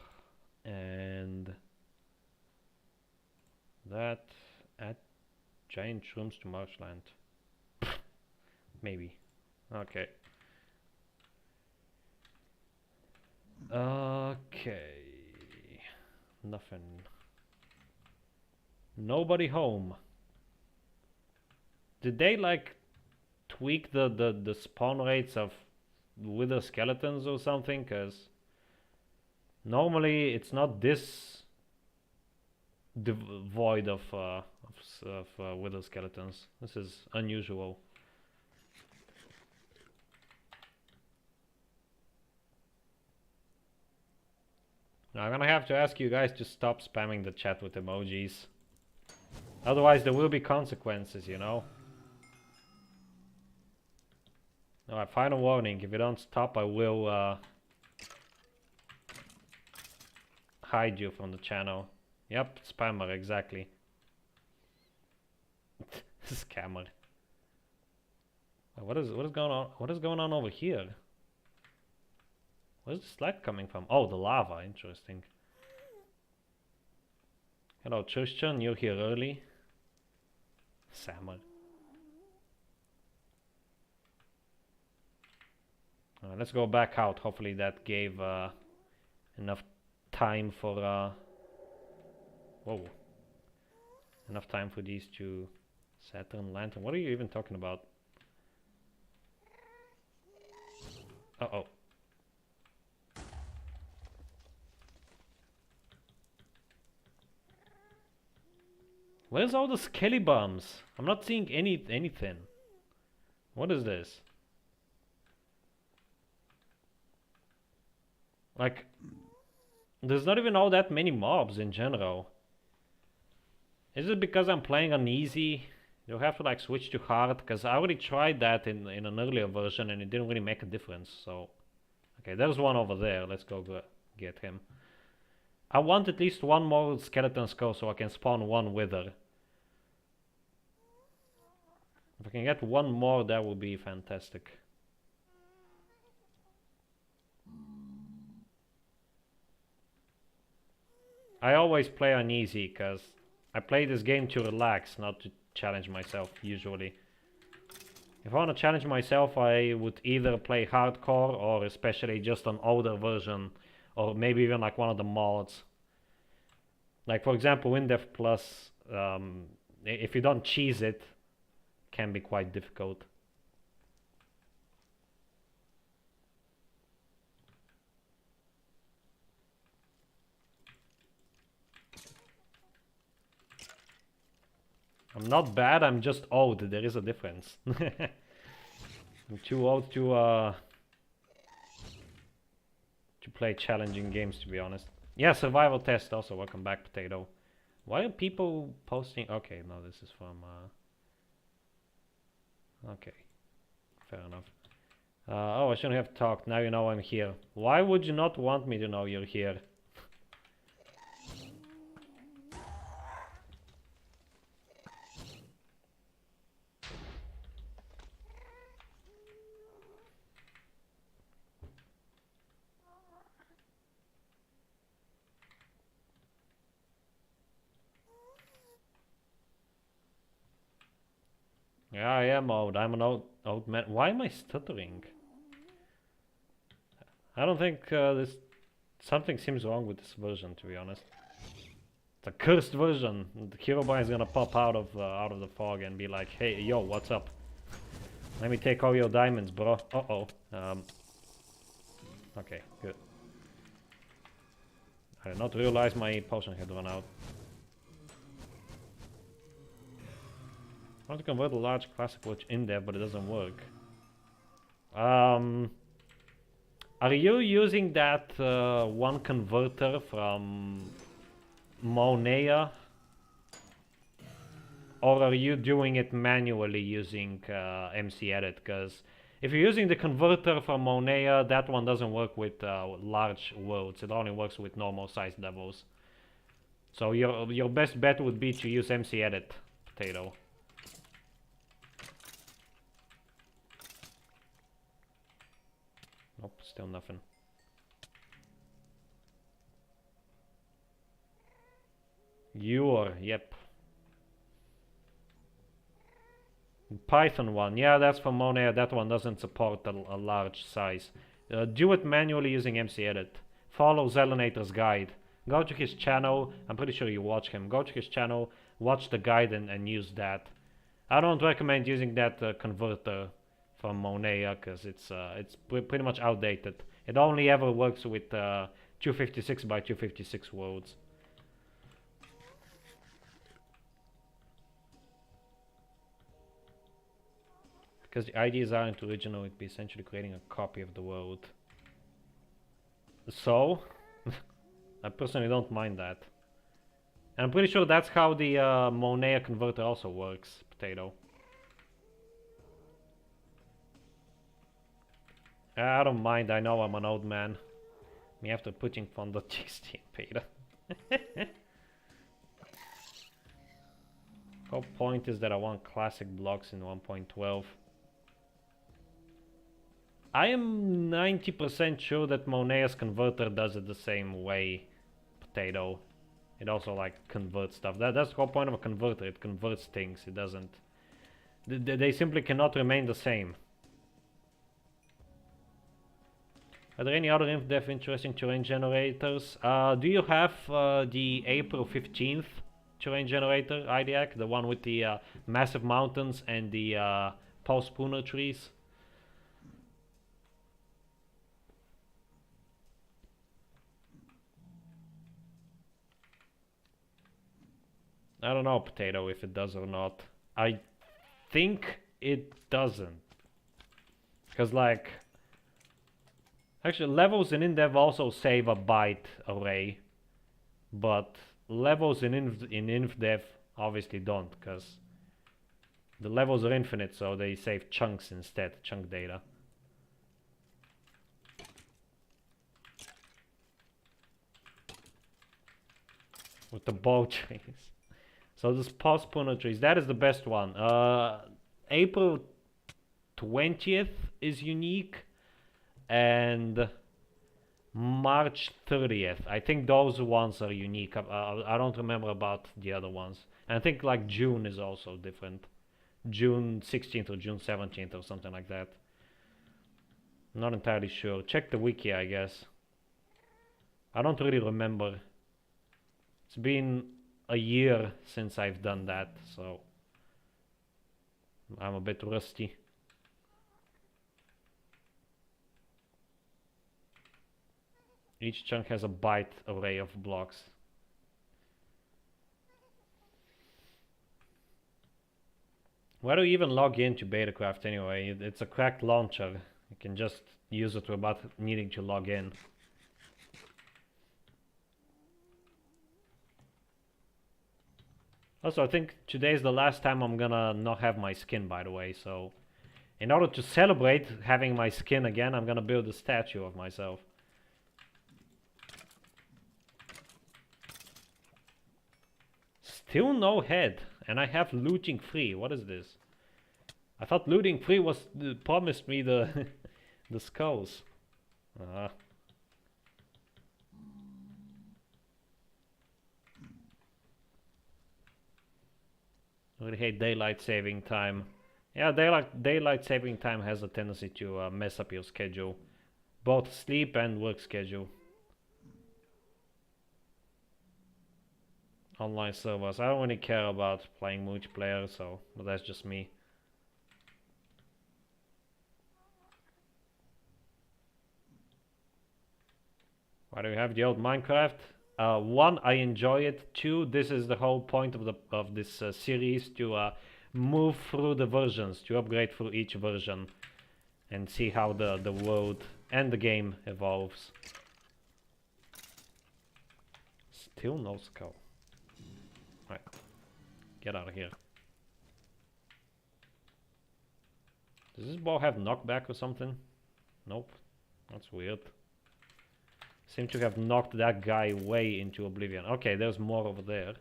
And that, add giant shrooms to marshland. Maybe. Okay. Okay. Nothing. Nobody home. Did they like tweak the spawn rates of wither skeletons or something? Cause normally it's not this devoid of wither skeletons. This is unusual. Now I'm gonna have to ask you guys to stop spamming the chat with emojis. Otherwise there will be consequences, you know? Alright, final warning. If you don't stop, I will hide you from the channel. Yep, spammer, exactly. Scammer. What is going on? What is going on over here? Where's the light coming from? Oh, the lava. Interesting. Hello, Christian. You're here early. Sammer. Let's go back out. Hopefully that gave enough time for... whoa. Enough time for these two Saturn lantern. What are you even talking about? Uh-oh. Where's all the skelly bombs? I'm not seeing anything. What is this? Like, there's not even all that many mobs in general. Is it because I'm playing on easy? You'll have to like switch to hard, because I already tried that in an earlier version and it didn't really make a difference. So, okay, there's one over there. Let's go get him. I want at least one more skeleton skull so I can spawn one wither. If I can get one more, that would be fantastic. I always play on easy because I play this game to relax, not to challenge myself usually. If I want to challenge myself, I would either play hardcore or especially just an older version, or maybe even like one of the mods. Like for example, WinDev Plus, if you don't cheese it, can be quite difficult. I'm not bad, I'm just old. There is a difference. I'm too old to play challenging games, to be honest. Yeah, survival test also. Welcome back, Potato. Why are people posting? Okay, no, this is from... Okay, fair enough. Oh, I shouldn't have talked. Now you know I'm here. Why would you not want me to know you're here? Yeah, I am old. I'm an old man. Why am I stuttering? I don't think this... Something seems wrong with this version, to be honest. It's a cursed version. The Herobrine is gonna pop out of the fog and be like, "Hey, yo, what's up? Let me take all your diamonds, bro." Uh-oh. Okay, good. I did not realize my potion had run out. I want to convert a large classic watch in there, but it doesn't work. Are you using that one converter from Monea? Or are you doing it manually using MC Edit? Because if you're using the converter from Monea, that one doesn't work with large worlds. It only works with normal sized levels. So your best bet would be to use MC Edit, Potato. Nope, still nothing. Yep. Python one, yeah, that's from Monea. That one doesn't support a large size. Do it manually using MC Edit. Follow Zelenator's guide. Go to his channel. I'm pretty sure you watch him. Go to his channel, watch the guide, and use that. I don't recommend using that converter from Monea because it's pretty much outdated. It only ever works with 256 by 256 worlds. Because the ideas aren't original, it'd be essentially creating a copy of the world. So, I personally don't mind that. And I'm pretty sure that's how the Monea converter also works, Potato. I don't mind, I know I'm an old man. Me after putting fun.txt in beta. Whole point is that I want classic blocks in 1.12. I am 90% sure that Monet's converter does it the same way. Potato. It also like converts stuff. That's the whole point of a converter. It converts things. It doesn't. They simply cannot remain the same. Are there any other InfDev interesting terrain generators? Do you have the April 15th terrain generator, IDAC? The one with the massive mountains and the post-spooner trees? I don't know, Potato, if it does or not. I think it doesn't. Because, like... Actually, levels in InDev also save a byte array. But levels in InDev obviously don't, because the levels are infinite, so they save chunks instead, chunk data. With the bow trees. So this post-spooner trees, that is the best one. April 20th is unique. And March 30th. I think those ones are unique. I don't remember about the other ones. And I think like June is also different. June 16th or June 17th or something like that. Not entirely sure. Check the wiki, I guess. I don't really remember. It's been a year since I've done that, so I'm a bit rusty. Each chunk has a byte array of blocks. Why do you even log into Betacraft anyway? It's a cracked launcher. You can just use it without needing to log in. Also, I think today is the last time I'm gonna not have my skin, by the way, so... In order to celebrate having my skin again, I'm gonna build a statue of myself. Still no head, and I have looting free. What is this? I thought looting free was promised me the the skulls. I really hate daylight saving time. Yeah, daylight saving time has a tendency to mess up your schedule, both sleep and work schedule. Online servers. I don't really care about playing multiplayer, so but that's just me. Why do we have the old Minecraft? One, I enjoy it. Two, this is the whole point of this series, to move through the versions, to upgrade through each version and see how the world and the game evolves. Still no skull. Right, get out of here. Does this bow have knockback or something? Nope, that's weird. Seem to have knocked that guy way into oblivion. Okay, there's more over there.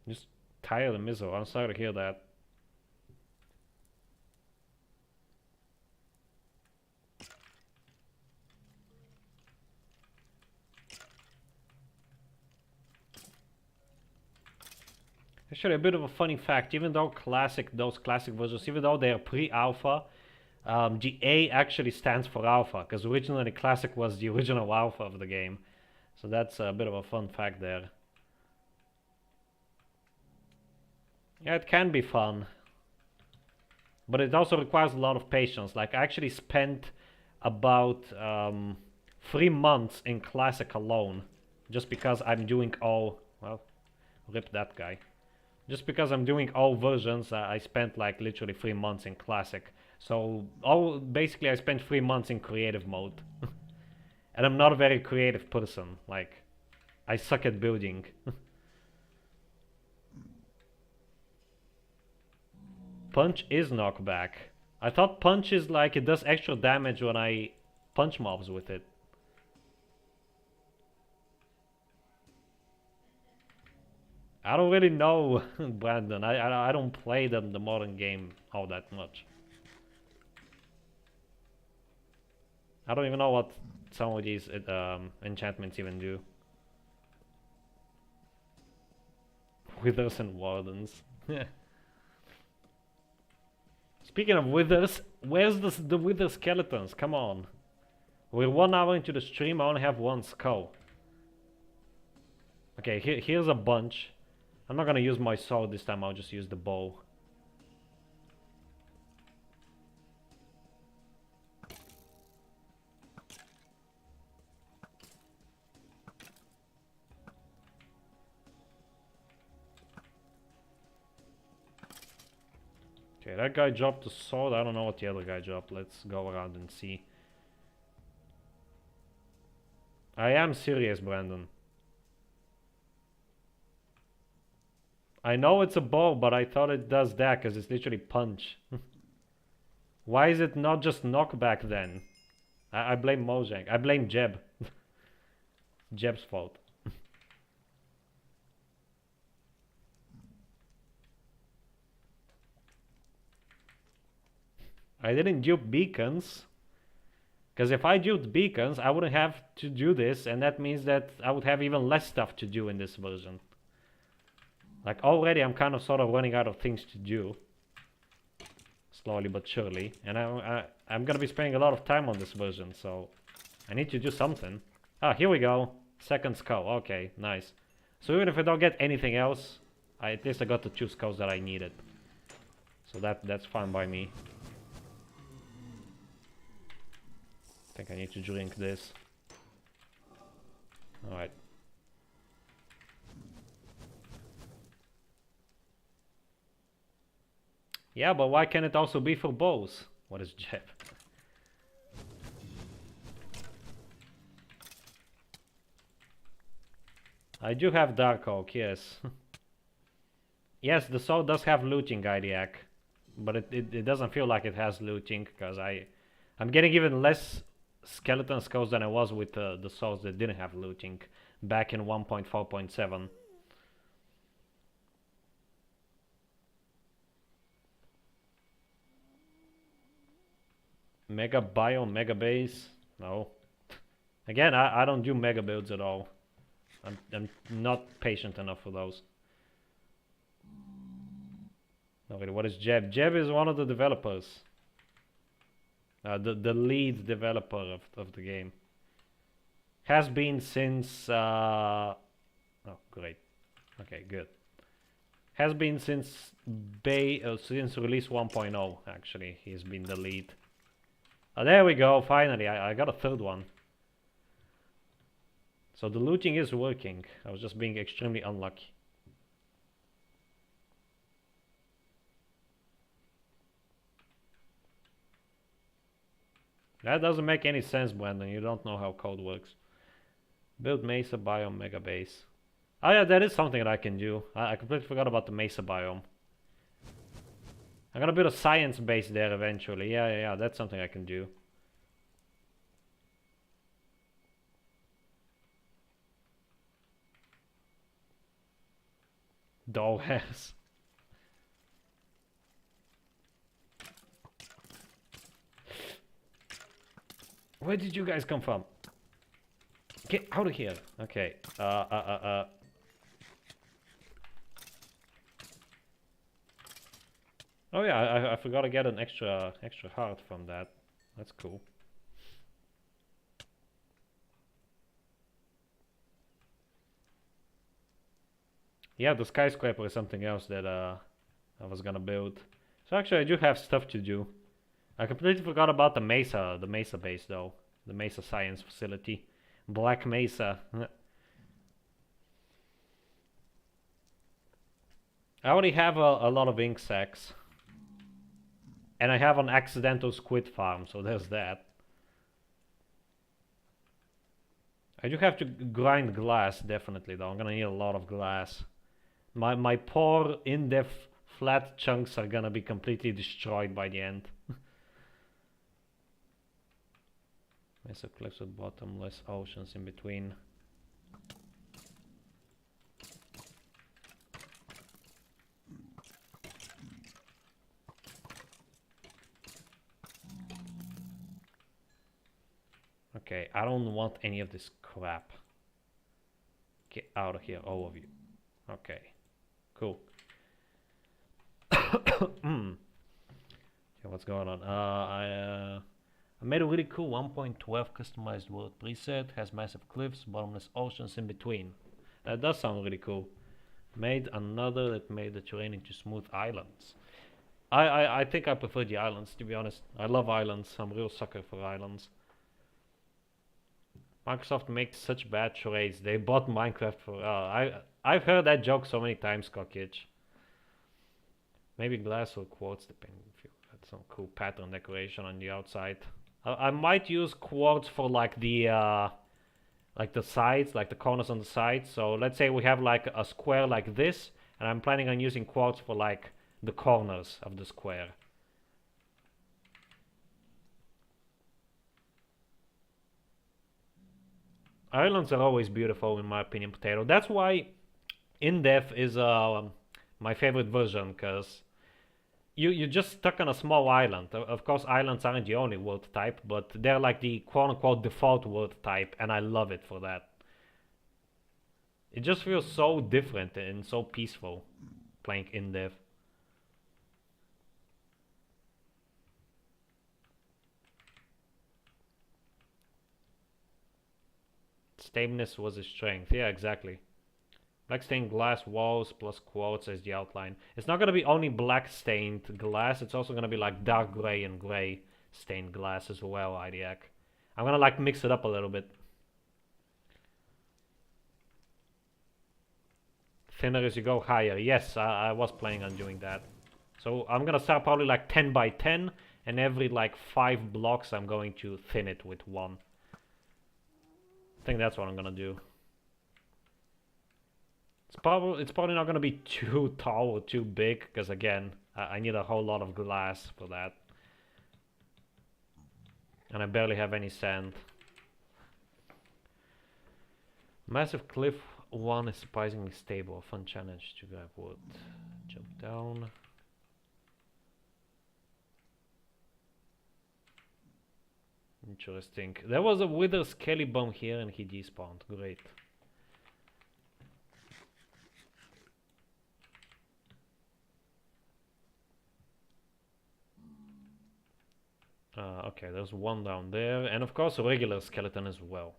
Just tire the missile. I'm sorry to hear that. Actually, a bit of a funny fact, even though those classic versions, even though they are pre-alpha, the A actually stands for alpha, because originally classic was the original alpha of the game. So that's a bit of a fun fact there. Yeah, it can be fun. But it also requires a lot of patience. Like, I actually spent about 3 months in classic alone, just because I'm doing all... Well, rip that guy. Just because I'm doing all versions, I spent like literally 3 months in classic. So basically I spent 3 months in creative mode. And I'm not a very creative person. Like, I suck at building. Punch is knockback. I thought punch is like it does extra damage when I punch mobs with it. I don't really know, Brandon. I don't play the modern game all that much. I don't even know what some of these enchantments even do. Withers and Wardens. Speaking of withers, where's the wither skeletons? Come on. We're 1 hour into the stream, I only have 1 skull. Okay, here's a bunch. I'm not gonna use my sword this time, I'll just use the bow. Okay, that guy dropped the sword. I don't know what the other guy dropped. Let's go around and see. I am serious, Brandon. I know it's a bow, but I thought it does that because it's literally punch. Why is it not just knockback then? I blame Mojang. I blame Jeb. Jeb's fault. I didn't dupe beacons. Because if I duped beacons, I wouldn't have to do this, and that means that I would have even less stuff to do in this version. Like, already I'm kind of sort of running out of things to do. Slowly but surely. And I'm gonna be spending a lot of time on this version, so I need to do something. Ah, here we go. Second skull. Okay, nice. So even if I don't get anything else, at least I got the 2 skulls that I needed. So that's fine by me. I think I need to drink this. Alright. Yeah, but why can't it also be for bows? What is Jeff? I do have Dark Oak, yes. Yes, the sword does have looting, Idiac. But it doesn't feel like it has looting, because I'm getting even less skeleton skulls than I was with the swords that didn't have looting back in 1.4.7. Mega biome, mega base? No. Again, I don't do mega builds at all. I'm not patient enough for those. No, wait, what is Jeb? Jeb is one of the developers. The lead developer of the game. Has been since... oh, great. Okay, good. Has been since since release 1.0, actually. He's been the lead. Oh, there we go, finally. I got a 3rd one. So the looting is working. I was just being extremely unlucky. That doesn't make any sense, Brandon. You don't know how code works. Build Mesa biome mega base. Oh yeah, that is something that I can do. I completely forgot about the Mesa biome. I'm gonna build a science base there eventually. Yeah, that's something I can do. Doll hairs. Where did you guys come from? Get out of here. Okay. Oh yeah, I forgot to get an extra heart from that. That's cool. Yeah, the skyscraper is something else that I was gonna build. So actually I do have stuff to do. I completely forgot about the Mesa base though. The Mesa Science Facility. Black Mesa. I already have a lot of ink sacks. And I have an accidental squid farm, so there's that. I do have to grind glass, definitely though. I'm gonna need a lot of glass. My poor in-depth flat chunks are gonna be completely destroyed by the end. Mesa cliffs at bottom, less oceans in between. Okay, I don't want any of this crap. Get out of here, all of you. Okay, cool. Okay, what's going on? I made a really cool 1.12 customized world preset. Has massive cliffs, bottomless oceans in between. That does sound really cool. Made another that made the terrain into smooth islands. I think I prefer the islands, to be honest. I love islands. I'm a real sucker for islands. Microsoft makes such bad charades. They bought Minecraft for... I've heard that joke so many times, Cockitch. Maybe glass or quartz, depending if you had some cool pattern decoration on the outside. I might use quartz for like the sides, like the corners on the sides. So let's say we have like a square like this, and I'm planning on using quartz for like the corners of the square. Islands are always beautiful in my opinion, Potato. That's why in-depth is my favorite version, because you're just stuck on a small island. Of course, islands aren't the only world type, but they're like the quote-unquote default world type, and I love it for that. It just feels so different and so peaceful playing in-depth. Stameness was his strength. Yeah, exactly. Black stained glass walls plus quartz as the outline. It's not gonna be only black stained glass, it's also gonna be like dark gray and gray stained glass as well, IDAC. I'm gonna like mix it up a little bit. Thinner as you go higher. Yes, I was planning on doing that. So I'm gonna start probably like 10 by 10, and every like 5 blocks I'm going to thin it with 1. I think that's what I'm gonna do. It's probably not gonna be too tall or too big, because again, I need a whole lot of glass for that. And I barely have any sand. Massive cliff 1 is surprisingly stable. A fun challenge to grab wood. Jump down. Interesting. There was a wither skelly bomb here and he despawned. Great. Okay, there's one down there. And of course a regular skeleton as well.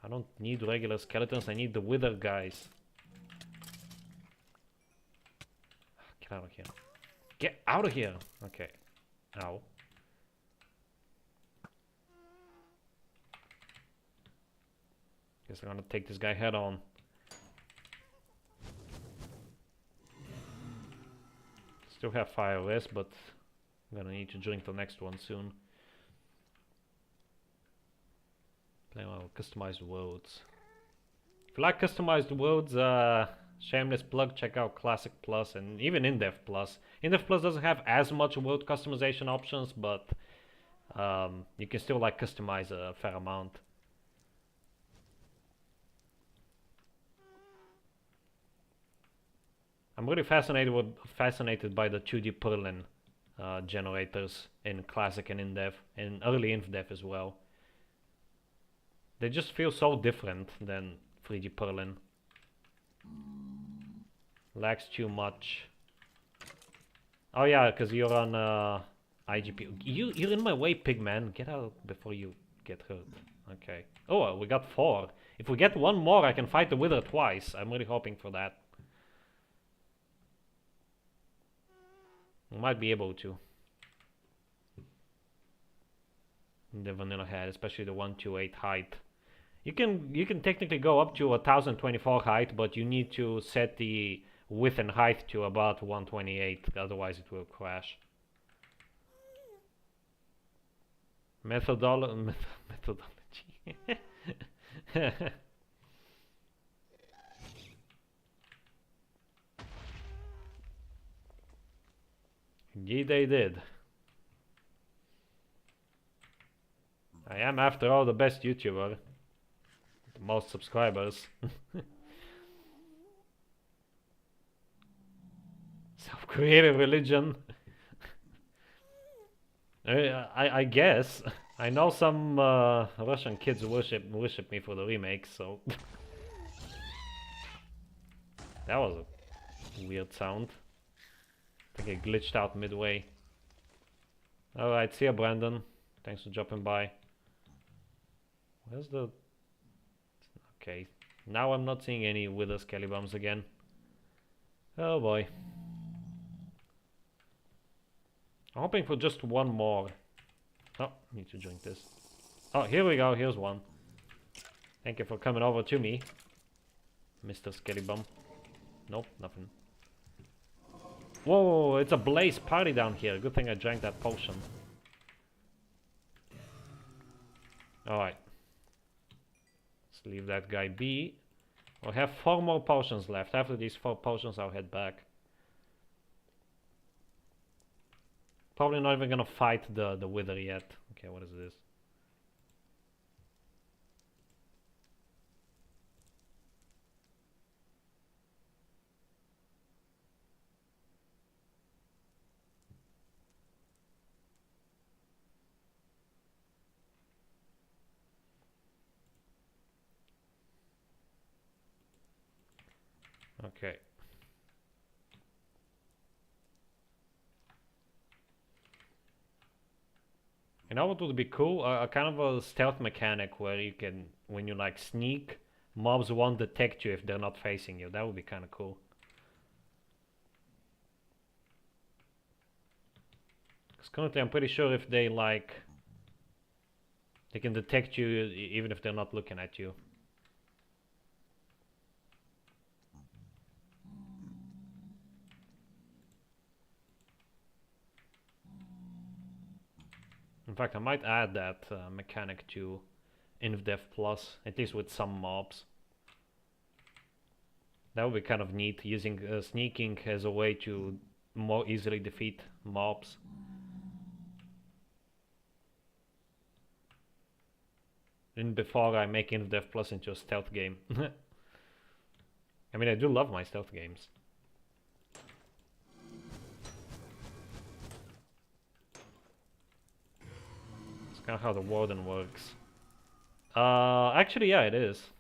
I don't need regular skeletons, I need the wither guys. Get out of here. Get out of here! Okay. Ow. Guess I'm gonna take this guy head on. Still have fire rest, but I'm gonna need to drink the next one soon. Play well, customized worlds. If you like customized worlds, shameless plug, check out Classic Plus and even In-Depth Plus. In-Depth Plus doesn't have as much world customization options, but you can still like customize a fair amount. I'm really fascinated by the 2D Perlin generators in Classic and In-Depth, and early In-Depth as well. They just feel so different than 3D Perlin. Lags too much. Oh yeah, because you're on IGP. You're in my way, pigman. Get out before you get hurt. Okay. Oh, we got 4. If we get 1 more, I can fight the wither twice. I'm really hoping for that. We might be able to. The vanilla head, especially the 128 height. You can technically go up to 1024 height, but you need to set the width and height to about 128, otherwise it will crash. Methodology. Indeed they did. I am, after all, the best YouTuber. The most subscribers. Self-created religion. I guess. I know some Russian kids worship me for the remake, so that was a weird sound. I think it glitched out midway. Alright, see ya, Brandon. Thanks for dropping by. Where's the... Okay, now I'm not seeing any Wither Skellybombs again. Oh boy. I'm hoping for just one more. Oh, need to drink this. Oh, here we go, here's one. Thank you for coming over to me, Mr. Skellybomb. Nope, nothing. Whoa, it's a blaze party down here. Good thing I drank that potion. Alright. Let's leave that guy be. We'll have 4 more potions left. After these 4 potions, I'll head back. Probably not even gonna fight the Wither yet. Okay, what is this? Okay. You know what would be cool? A kind of a stealth mechanic where you can, when you like sneak, mobs won't detect you if they're not facing you. That would be kind of cool. Because currently I'm pretty sure if they like, they can detect you even if they're not looking at you. In fact, I might add that mechanic to InfDev Plus, at least with some mobs. That would be kind of neat, using sneaking as a way to more easily defeat mobs. And before I make InfDev Plus into a stealth game. I mean, I do love my stealth games. Kind of how the warden works. Actually, yeah, it is.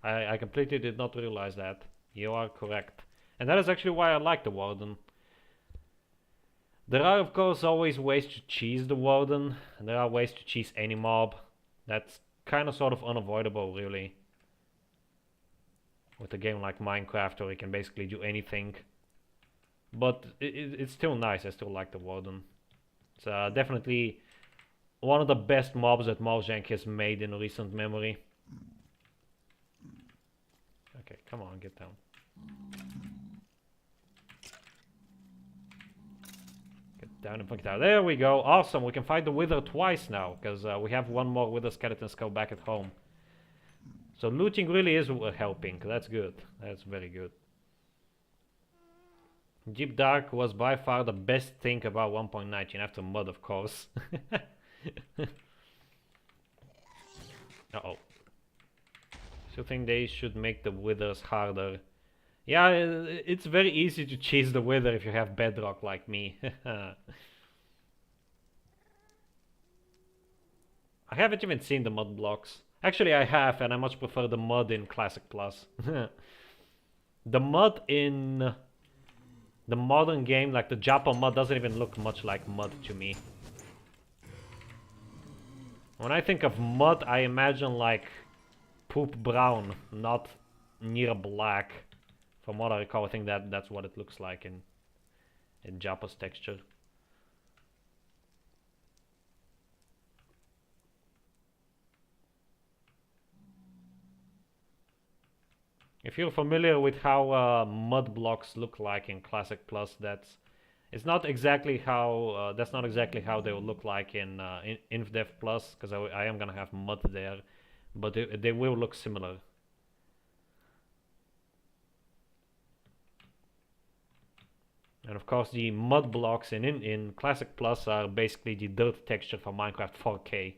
I completely did not realize that. You are correct. And that is actually why I like the warden. There are, of course, always ways to cheese the warden. And there are ways to cheese any mob. That's kind of sort of unavoidable, really. With a game like Minecraft, where you can basically do anything. But it's still nice. I still like the warden. It's definitely one of the best mobs that Mojang has made in recent memory. Okay, come on, get down. Get down and fuck it out. There we go. Awesome. We can fight the Wither twice now, because we have one more Wither skeleton skull back at home. So looting really is helping. That's good. That's very good. Deep Dark was by far the best thing about 1.19 after Mud, of course. Uh-oh. So I think they should make the Withers harder. Yeah, it's very easy to chase the Wither if you have bedrock like me. I haven't even seen the mud blocks. Actually, I have, and I much prefer the mud in Classic Plus. The mud in the modern game, like the Japa mud, doesn't even look much like mud to me. When I think of mud, I imagine like poop brown, not near black. From what I recall, I think that's what it looks like in Japa's texture. If you're familiar with how mud blocks look like in Classic Plus, that's not exactly how they will look like in InfDev Plus, because I am gonna have mud there, but they will look similar. And of course, the mud blocks in Classic Plus are basically the dirt texture for Minecraft 4K.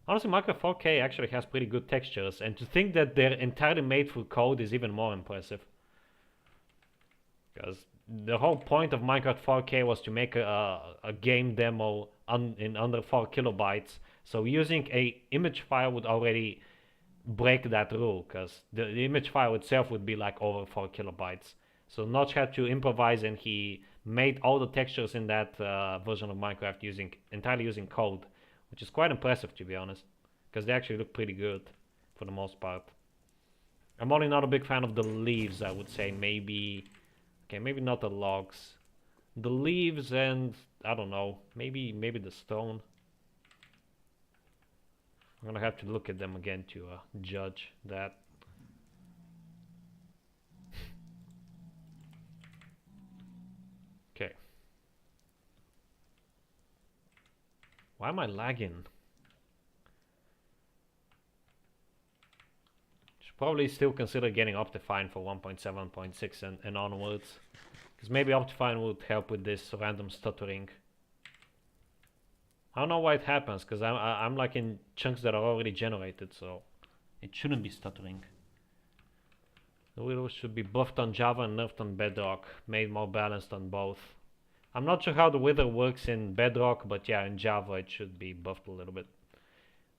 Honestly, Minecraft 4K actually has pretty good textures, and to think that they're entirely made through code is even more impressive. Because the whole point of Minecraft 4K was to make a game demo in under 4 kilobytes. So using a image file would already break that rule, because the image file itself would be like over 4 kilobytes. So Notch had to improvise, and he made all the textures in that version of Minecraft entirely using code, which is quite impressive, to be honest, because they actually look pretty good for the most part. I'm only not a big fan of the leaves, I would say. Maybe, okay, maybe not the logs, the leaves, and I don't know, maybe the stone. I'm gonna have to look at them again to judge that. Okay. Why am I lagging? Should probably still consider getting Optifine for 1.7.6 and onwards, because maybe Optifine would help with this random stuttering. I don't know why it happens, because I'm like in chunks that are already generated, so it shouldn't be stuttering. The wheel should be buffed on Java and nerfed on Bedrock, made more balanced on both. I'm not sure how the wither works in Bedrock, but yeah, in Java it should be buffed a little bit.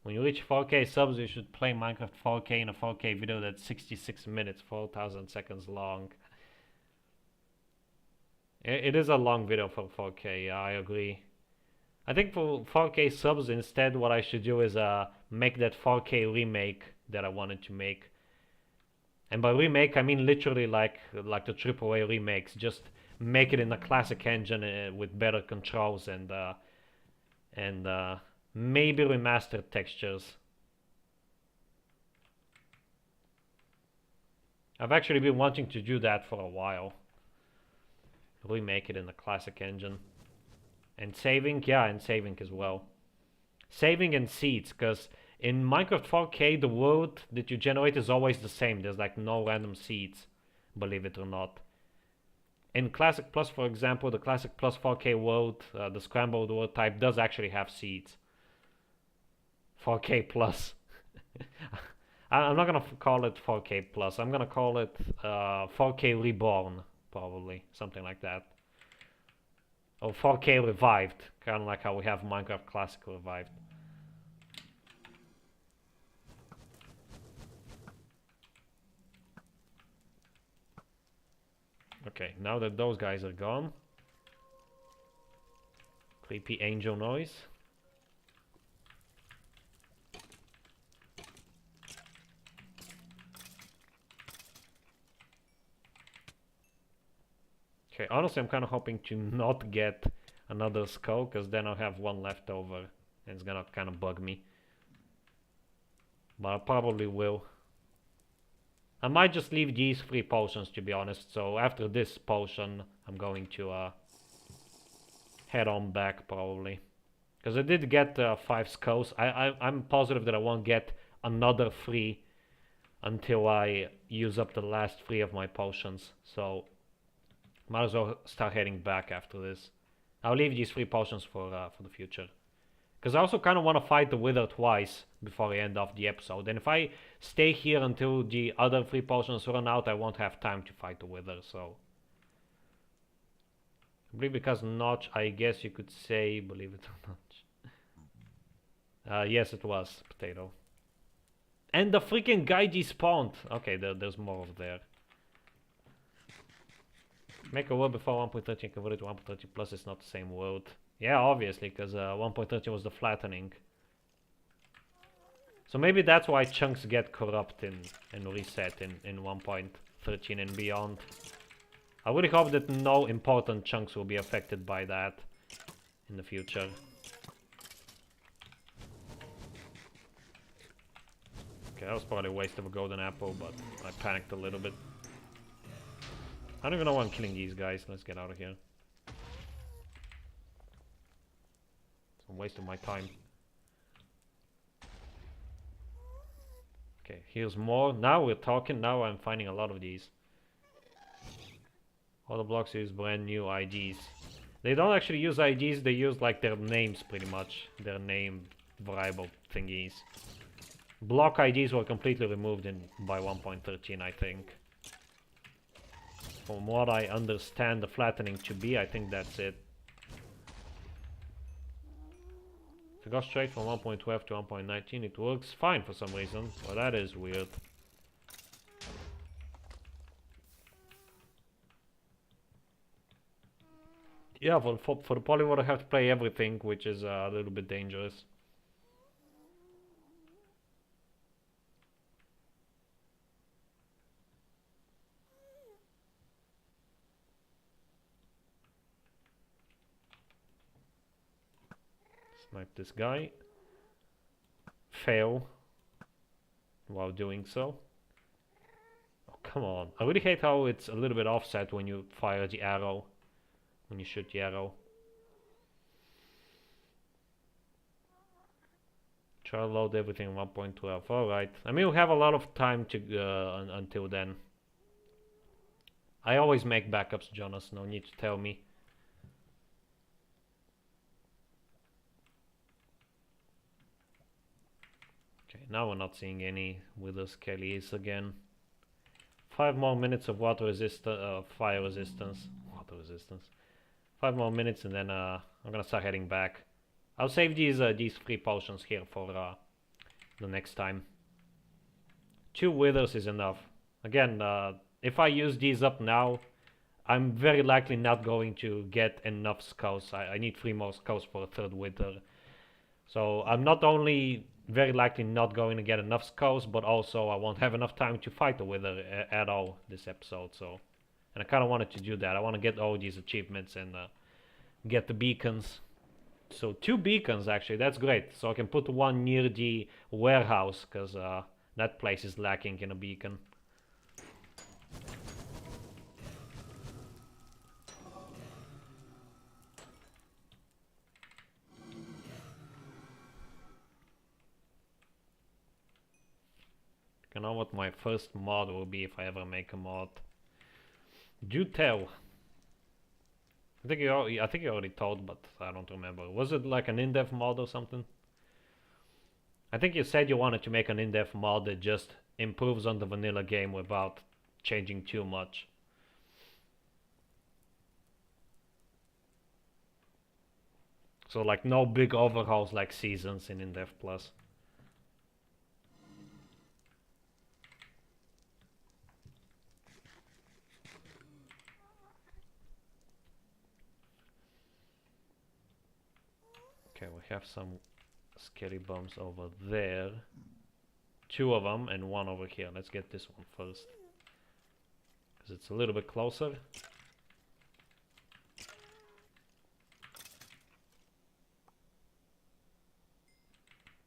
When you reach 4K subs, you should play Minecraft 4K in a 4K video that's 66 minutes, 4,000 seconds long. It is a long video for 4K, yeah, I agree. I think for 4K subs instead, what I should do is make that 4K remake that I wanted to make. And by remake, I mean literally like the AAA remakes. Just make it in a classic engine with better controls and maybe remastered textures. I've actually been wanting to do that for a while. Remake it in the classic engine. And saving, yeah, and saving as well. Saving and seeds, because in Minecraft 4K, the world that you generate is always the same. There's like no random seeds, believe it or not. In Classic Plus, for example, the Classic Plus 4K world, the scrambled world type does actually have seeds. 4K Plus. I'm not gonna call it 4K Plus. I'm gonna call it 4K Reborn, probably, something like that. Or 4K Revived, kind of like how we have Minecraft Classic Revived. Okay, now that those guys are gone. Creepy angel noise. Okay, honestly, I'm kind of hoping to not get another skull, because then I'll have one left over, and it's gonna kind of bug me. But I probably will. I might just leave these 3 potions, to be honest, so after this potion, I'm going to head on back, probably. Because I did get 5 skulls. I'm positive that I won't get another 3 until I use up the last 3 of my potions, so might as well start heading back after this. I'll leave these 3 potions for the future. Because I also kind of want to fight the Wither twice before I end off the episode. And if I stay here until the other 3 potions run out, I won't have time to fight the Wither, so... I believe because Notch, I guess you could say, believe it or not. Yes, it was Potato. And the freaking guy despawned! Okay, there's more over there. Make a world before 1.13 converted to 1.13 plus is not the same world. Yeah, obviously, because 1.13 was the flattening. So maybe that's why chunks get corrupt and reset in 1.13 and beyond. I really hope that no important chunks will be affected by that in the future. Okay, that was probably a waste of a golden apple, but I panicked a little bit. I don't even know why I'm killing these guys. Let's get out of here. It's a waste of my time. Okay, here's more. Now we're talking. Now I'm finding a lot of these. All the blocks use brand new IDs. They don't actually use IDs, they use like their names pretty much. Their name variable thingies. Block IDs were completely removed by 1.13, I think. From what I understand the flattening to be, I think that's it. If I go straight from 1.12 to 1.19, it works fine for some reason. Well, that is weird. Yeah, for the Polyworld I have to play everything, which is a little bit dangerous. Snipe this guy. Fail while doing so. Oh, come on. I really hate how it's a little bit offset when you fire the arrow. When you shoot the arrow. Try to load everything in 1.12. Alright. I mean, we have a lot of time to until then. I always make backups, Jonas. No need to tell me. Okay, now we're not seeing any Wither Skellies again. 5 more minutes of fire resistance. Water resistance. 5 more minutes and then I'm gonna start heading back. I'll save these 3 potions here for the next time. 2 withers is enough. Again, if I use these up now, I'm very likely not going to get enough skulls. I need 3 more skulls for a 3rd wither. So I'm not only very likely not going to get enough skulls, but also I won't have enough time to fight the wither at all this episode. So, and I kind of wanted to do that. I want to get all these achievements and get the beacons. So 2 beacons actually, that's great. So I can put one near the warehouse, because that place is lacking in a beacon. I know what my first mod will be if I ever make a mod. Do tell. I think you already told, but I don't remember. Was it like an in-depth mod or something? I think you said you wanted to make an in-depth mod that just improves on the vanilla game without changing too much. So like no big overhauls like Seasons in in-depth plus. Okay, we have some scary bombs over there. 2 of them and 1 over here. Let's get this one first, because it's a little bit closer.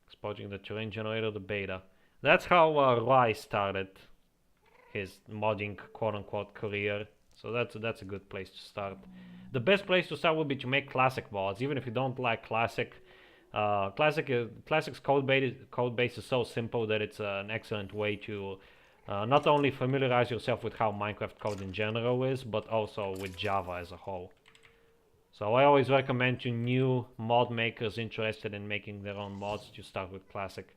Exposing the terrain generator, the beta. That's how Rai started his modding quote-unquote career. So that's a good place to start. The best place to start would be to make classic mods, even if you don't like classic. Classic's code base is so simple that it's an excellent way to not only familiarize yourself with how Minecraft code in general is, but also with Java as a whole. So I always recommend to new mod makers interested in making their own mods to start with Classic,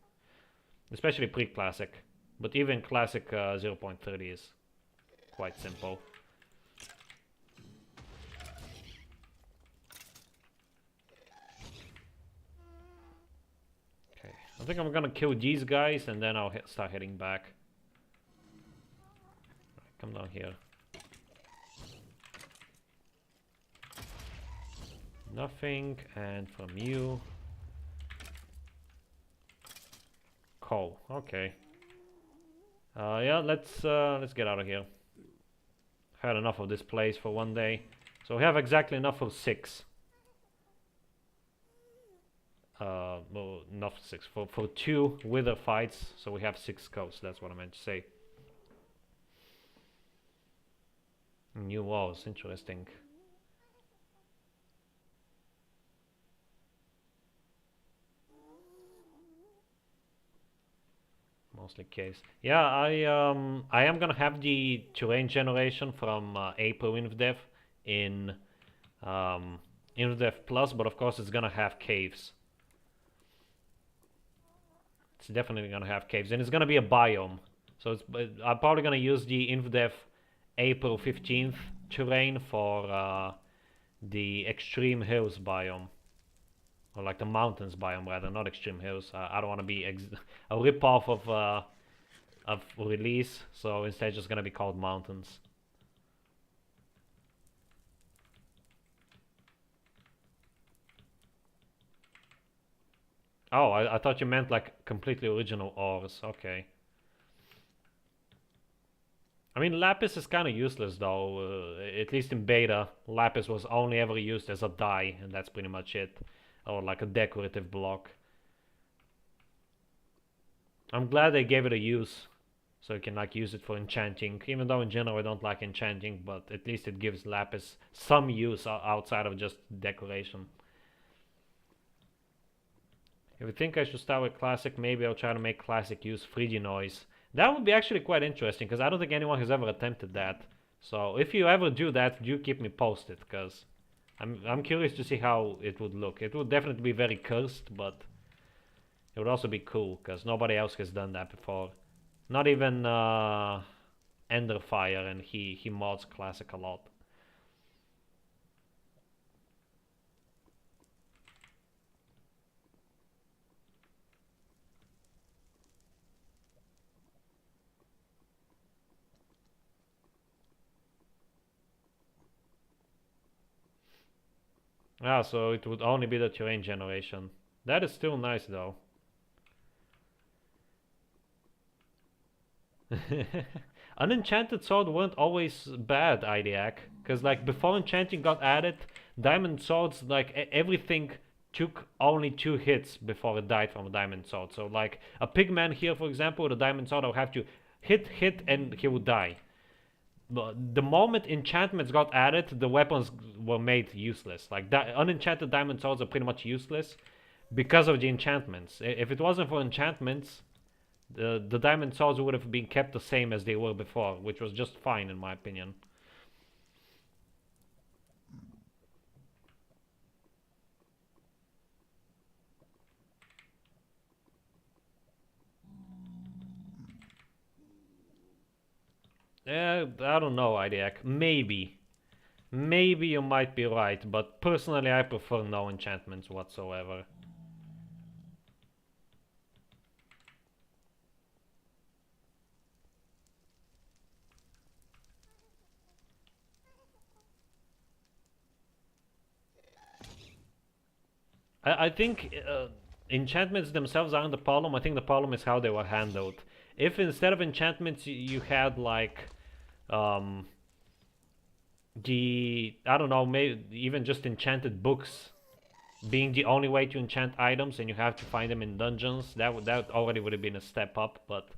especially pre-Classic. But even Classic 0.30 is quite simple. Okay, I think I'm gonna kill these guys and then I'll start heading back. Right, come down here. Nothing, and from you, coal. Okay. Yeah, let's get out of here. Had enough of this place for one day. So we have exactly enough for 6. Well, not 6 for 2 wither fights. So we have 6 skulls. That's what I meant to say. New walls, interesting. Mostly caves. Yeah, I am gonna have the terrain generation from April InfDev in InfDev Plus, but of course it's gonna have caves. It's definitely gonna have caves, and it's gonna be a biome. So I'm probably gonna use the InfDev April 15th terrain for the extreme hills biome. Or like the mountains biome rather, not extreme hills. I don't want to be a rip-off of release, so instead it's just gonna be called mountains. Oh, I thought you meant like completely original ores. Okay. I mean, lapis is kind of useless though. At least in beta, lapis was only ever used as a dye, and that's pretty much it. Or like a decorative block. I'm glad they gave it a use, so you can like use it for enchanting. Even though in general I don't like enchanting, but at least it gives lapis some use outside of just decoration. If you think I should start with classic, maybe I'll try to make classic use 3D noise. That would be actually quite interesting, because I don't think anyone has ever attempted that. So if you ever do that, do keep me posted, because I'm curious to see how it would look. It would definitely be very cursed, but it would also be cool, because nobody else has done that before. Not even Enderfire, and he mods classic a lot. Ah, so it would only be the terrain generation. That is still nice though. Unenchanted sword weren't always bad, Idiac. Because like before enchanting got added, diamond swords, like everything took only 2 hits before it died from a diamond sword. So like a pigman here, for example, with a diamond sword, I'll have to hit, and he would die. But the moment enchantments got added, the weapons were made useless. Like unenchanted diamond swords are pretty much useless because of the enchantments. If it wasn't for enchantments, the diamond swords would have been kept the same as they were before, which was just fine in my opinion. I don't know, Idiac. Maybe. Maybe you might be right, but personally I prefer no enchantments whatsoever. I think enchantments themselves aren't the problem. I think the problem is how they were handled. If instead of enchantments you had like um, I don't know, maybe even just enchanted books being the only way to enchant items, and you have to find them in dungeons, that already would have been a step up. But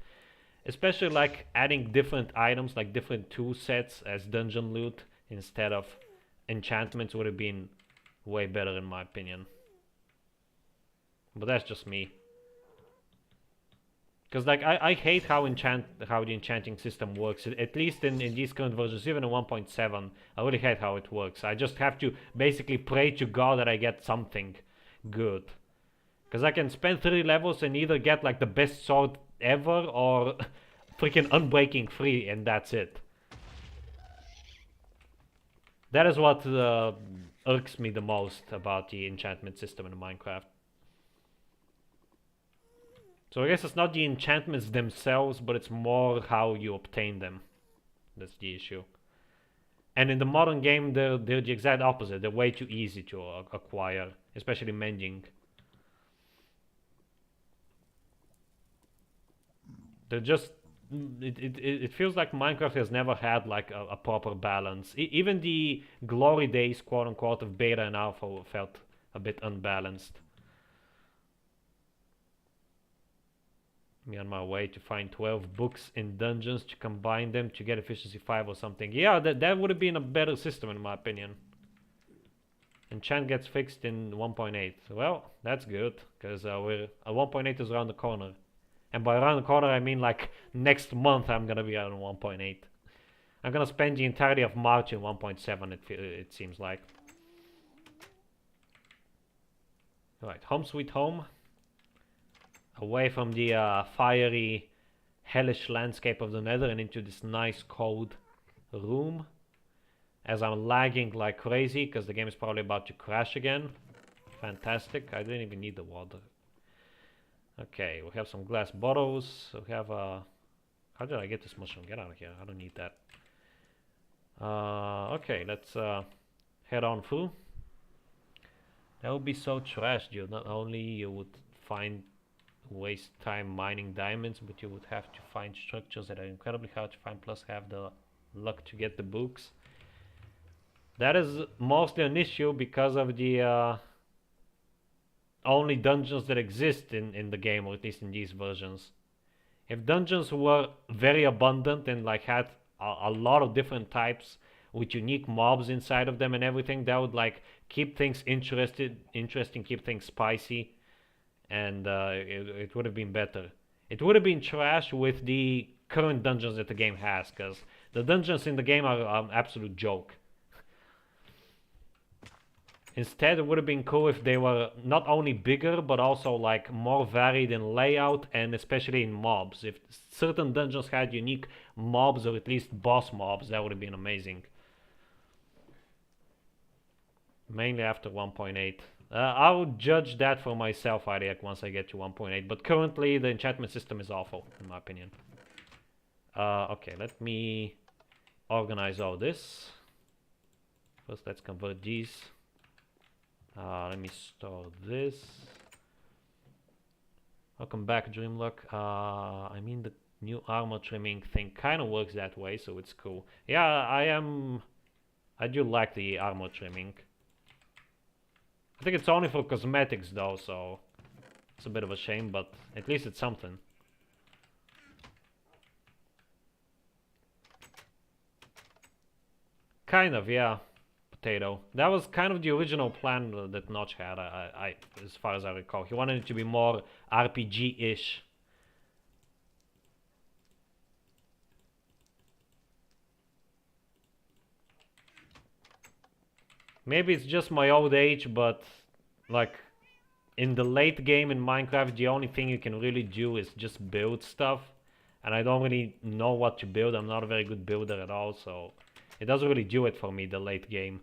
especially like adding different items, like different tool sets as dungeon loot instead of enchantments would have been way better in my opinion. But that's just me. Because like I hate how the enchanting system works. At least in these current versions, even in 1.7, I really hate how it works. I just have to basically pray to God that I get something good. Because I can spend 3 levels and either get like the best sword ever or freaking Unbreaking 3, and that's it. That is what irks me the most about the enchantment system in Minecraft. So I guess it's not the enchantments themselves, but it's more how you obtain them. That's the issue. And in the modern game, they're the exact opposite. They're way too easy to acquire, especially mending. They're just... It feels like Minecraft has never had like a proper balance. Even the glory days, quote unquote, of beta and alpha felt a bit unbalanced. Me on my way to find 12 books in dungeons to combine them to get efficiency 5 or something. Yeah, that would have been a better system in my opinion. Enchant gets fixed in 1.8. Well, that's good, because 1.8 is around the corner. And by around the corner I mean like next month I'm gonna be on 1.8. I'm gonna spend the entirety of March in 1.7 it seems like. Alright, home sweet home. Away from the fiery, hellish landscape of the Nether and into this nice, cold, room, as I'm lagging like crazy because the game is probably about to crash again. Fantastic. I didn't even need the water. Okay, we have some glass bottles. We have a... How did I get this mushroom? Get out of here. I don't need that. Okay, let's head on through. That would be so trash, dude. Not only you would waste time mining diamonds, but you would have to find structures that are incredibly hard to find, plus have the luck to get the books. That is mostly an issue because of the only dungeons that exist in the game, or at least in these versions. If dungeons were very abundant and like had a lot of different types with unique mobs inside of them and everything, that would like keep things interesting, keep things spicy, and it would have been better. It would have been trash with the current dungeons that the game has, because the dungeons in the game are an absolute joke. Instead, it would have been cool if they were not only bigger, but also like more varied in layout and especially in mobs. If certain dungeons had unique mobs, or at least boss mobs, that would have been amazing. Mainly after 1.8. I'll judge that for myself, Ariak, once I get to 1.8. But currently, the enchantment system is awful, in my opinion. Okay, let me organize all this. First, let's convert these. Let me store this. Welcome back, Dreamlock. I mean, the new armor trimming thing kind of works that way, so it's cool. Yeah, I do like the armor trimming. I think it's only for cosmetics though, so it's a bit of a shame, but at least it's something. Kind of, yeah. Potato. That was kind of the original plan that Notch had, as far as I recall. He wanted it to be more RPG-ish. Maybe it's just my old age, but like in the late game in Minecraft, the only thing you can really do is just build stuff. And I don't really know what to build. I'm not a very good builder at all, so it doesn't really do it for me, the late game.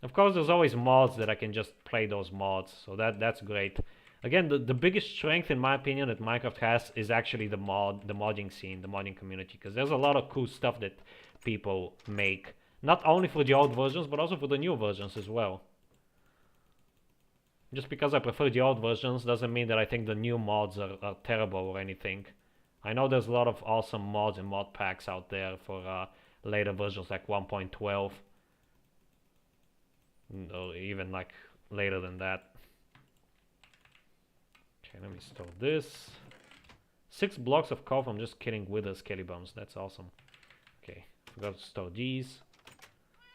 Of course, there's always mods that I can just play those mods, so that's great. Again, the biggest strength, in my opinion, that Minecraft has is actually the modding scene, the modding community, because there's a lot of cool stuff that people make. Not only for the old versions, but also for the new versions as well. Just because I prefer the old versions doesn't mean that I think the new mods are terrible or anything. I know there's a lot of awesome mods and mod packs out there for later versions like 1.12. Or even like later than that. Okay, let me store this. 6 blocks of coal from just killing wither skelly bones. That's awesome. Okay, forgot to store these.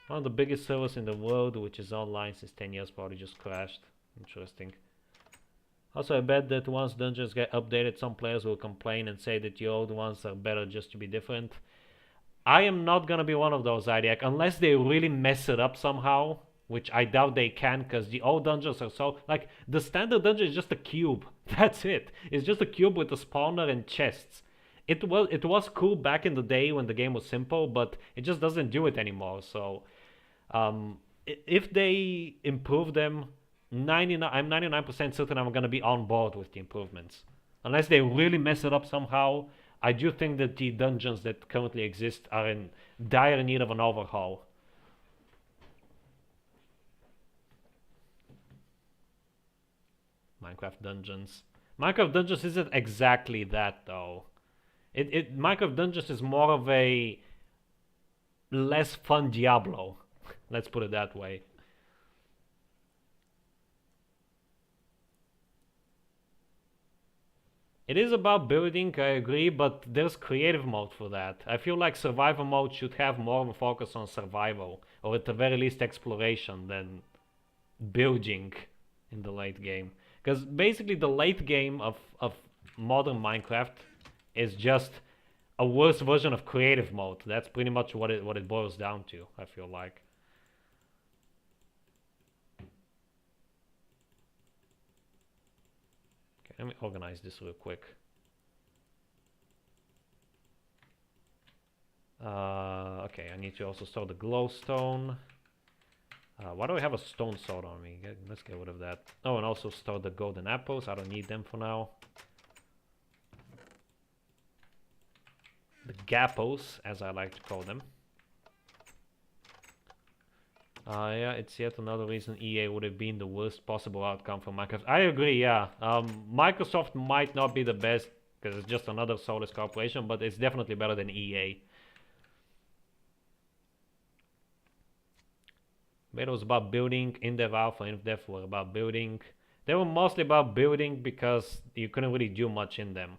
One of the biggest servers in the world, which is online since 10 years, probably just crashed. Interesting. Also, I bet that once dungeons get updated, some players will complain and say that the old ones are better just to be different. I am not gonna be one of those, Idiac, unless they really mess it up somehow, which I doubt they can, because the old dungeons are so... Like, the standard dungeon is just a cube. That's it. It's just a cube with a spawner and chests. It was cool back in the day when the game was simple, but it just doesn't do it anymore, so... if they improve them, I'm 99% certain I'm gonna be on board with the improvements. Unless they really mess it up somehow, I do think that the dungeons that currently exist are in dire need of an overhaul. Minecraft Dungeons. Minecraft Dungeons isn't exactly that though. Minecraft Dungeons is more of a less fun Diablo. Let's put it that way. It is about building, I agree, but there's creative mode for that. I feel like survival mode should have more of a focus on survival, or at the very least exploration, than building in the late game. Because basically the late game of modern Minecraft is just a worse version of creative mode. That's pretty much what it boils down to, I feel like. Okay, let me organize this real quick. Okay, I need to also store the glowstone. Why do I have a stone sword on me? Let's get rid of that. Oh, and also store the golden apples. I don't need them for now. The gappos, as I like to call them. Yeah, it's yet another reason EA would have been the worst possible outcome for Microsoft. I agree, yeah. Microsoft might not be the best because it's just another soulless corporation, but it's definitely better than EA. Beta was about building, in-dev alpha, in-dev were about building. They were mostly about building because you couldn't really do much in them.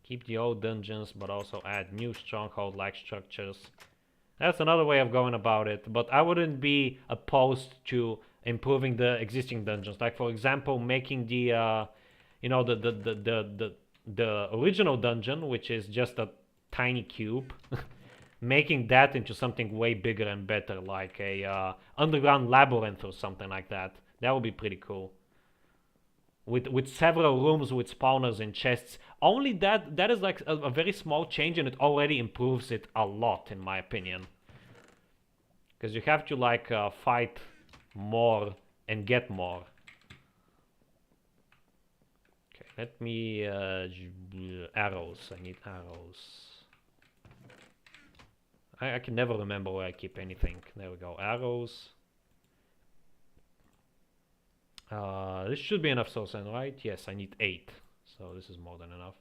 Keep the old dungeons, but also add new stronghold-like structures. That's another way of going about it, but I wouldn't be opposed to improving the existing dungeons. Like for example, making the, you know, the original dungeon, which is just a tiny cube, making that into something way bigger and better, like a underground labyrinth or something like that. That would be pretty cool. With several rooms with spawners and chests. Only that is like a very small change, and it already improves it a lot, in my opinion. Because you have to like fight more and get more. Okay, let me arrows. I need arrows. I can never remember where I keep anything. There we go. Arrows. This should be enough soul sand, right? Yes, I need 8. So this is more than enough.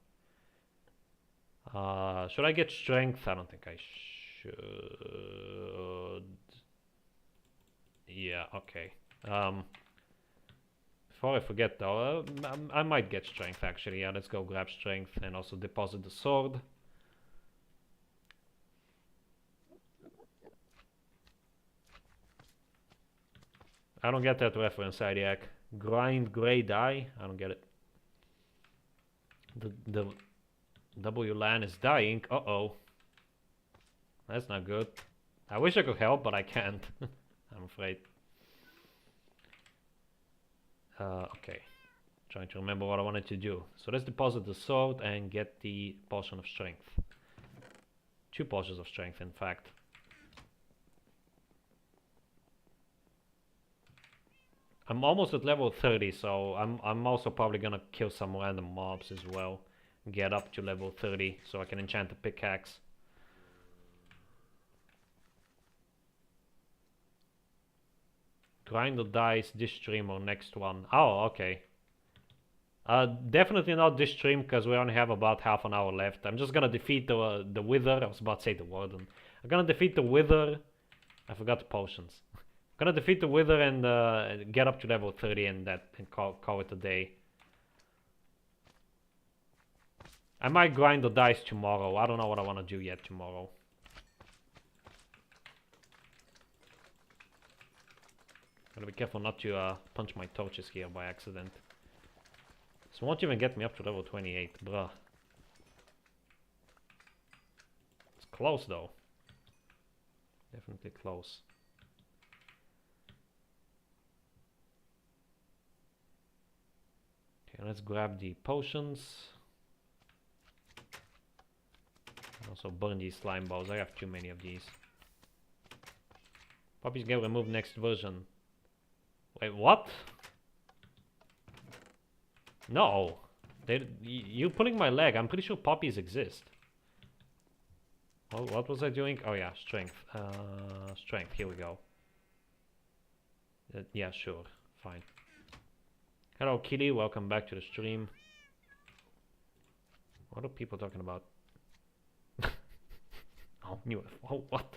Should I get strength? I don't think I should. Yeah, okay. Before I forget though, I might get strength actually. Yeah, let's go grab strength and also deposit the sword. I don't get that reference, Idiac. Grind gray dye? I don't get it. The WLAN is dying. Uh-oh. That's not good. I wish I could help, but I can't. I'm afraid. Okay. Trying to remember what I wanted to do. So let's deposit the sword and get the potion of strength. 2 potions of strength, in fact. I'm almost at level 30, so I'm also probably gonna kill some random mobs as well. Get up to level 30 so I can enchant a pickaxe. Grind the dice this stream or next one. Oh, okay. Definitely not this stream because we only have about half an hour left. I'm just gonna defeat the Wither. I was about to say the Warden. I'm gonna defeat the Wither. I forgot the potions. Gonna defeat the Wither and get up to level 30 and call it a day. I might grind the dice tomorrow. I don't know what I want to do yet tomorrow. Gotta be careful not to punch my torches here by accident. This won't even get me up to level 28, bruh. It's close though. Definitely close. Okay, let's grab the potions. Also burn these slime balls. I have too many of these. Puppies get removed next version. Wait, what? No. You're pulling my leg. I'm pretty sure puppies exist. Oh, what was I doing? Oh yeah, strength. Strength, here we go. Yeah, sure. Fine. Hello, Kitty. Welcome back to the stream. What are people talking about? Oh, new. Oh, what?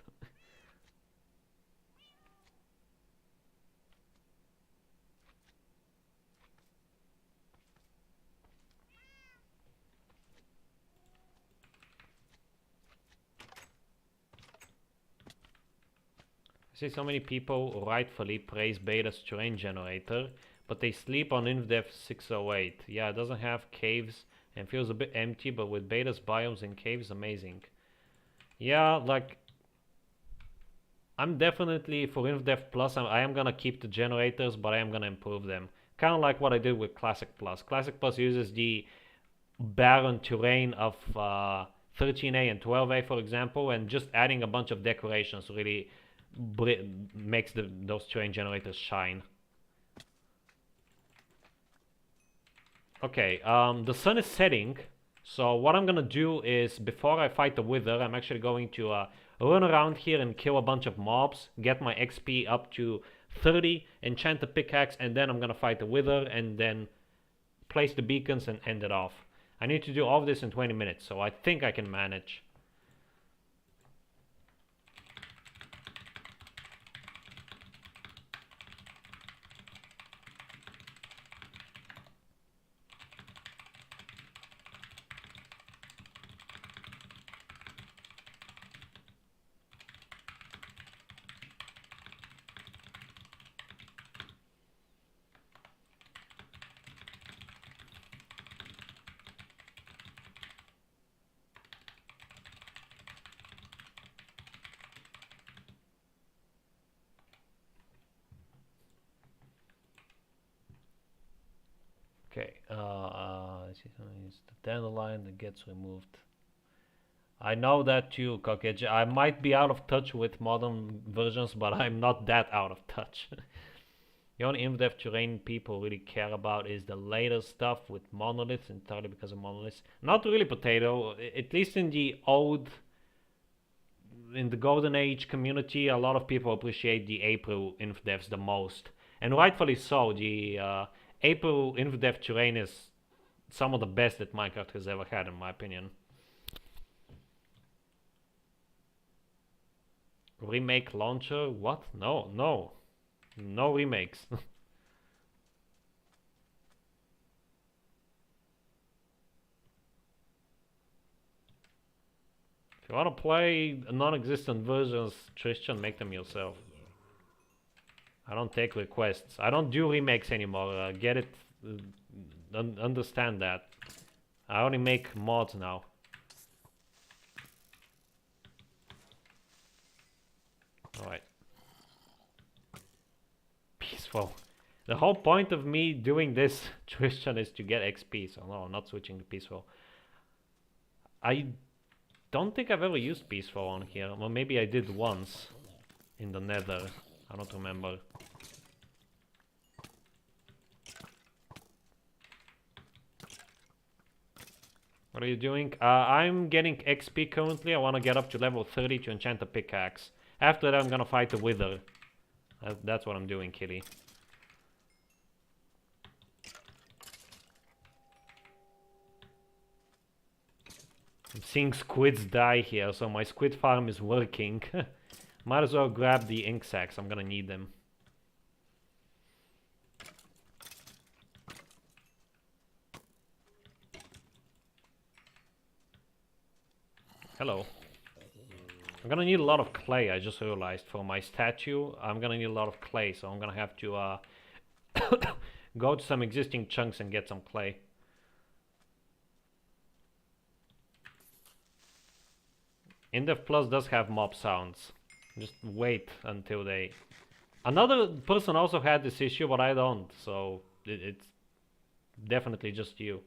I see so many people rightfully praise Beta's terrain generator, but they sleep on InvDev 608. Yeah, it doesn't have caves and feels a bit empty, but with Beta's biomes and caves, amazing. Yeah, like, I'm definitely for InvDev Plus. I am gonna keep the generators, but I am gonna improve them. Kind of like what I did with Classic Plus. Classic Plus uses the barren terrain of 13A and 12A, for example, and just adding a bunch of decorations really makes those terrain generators shine. Okay, the sun is setting, so what I'm gonna do is, before I fight the Wither, I'm actually going to run around here and kill a bunch of mobs, get my XP up to 30, enchant the pickaxe, and then I'm gonna fight the Wither, and then place the beacons and end it off. I need to do all of this in 20 minutes, so I think I can manage. Okay, it's the dandelion that gets removed. I know that too, Cockage. I might be out of touch with modern versions, but I'm not that out of touch. The only in-depth terrain people really care about is the later stuff with monoliths, entirely because of monoliths. Not really Potato, at least in the Golden Age community, a lot of people appreciate the April inf-devs the most. And rightfully so. The April inf-dev terrain is some of the best that Minecraft has ever had, in my opinion. Remake launcher? What? No remakes. If you want to play non-existent versions, Tristan, make them yourself. I don't take requests. I don't do remakes anymore. Get it? Understand that. I only make mods now. Alright. Peaceful. The whole point of me doing this, Tristan, is to get XP. So no, I'm not switching to peaceful. I don't think I've ever used peaceful on here. Well, maybe I did once in the Nether. I don't remember. What are you doing? I'm getting XP currently. I want to get up to level 30 to enchant a pickaxe. After that, I'm gonna fight the Wither. That's what I'm doing, kitty. I'm seeing squids die here, so my squid farm is working. Might as well grab the ink sacks. I'm gonna need them. Hello. I'm gonna need a lot of clay, I just realized. For my statue, I'm gonna need a lot of clay, so I'm gonna have to go to some existing chunks and get some clay. InDev Plus does have mob sounds. Just wait until they... Another person also had this issue, but I don't, so it's definitely just you.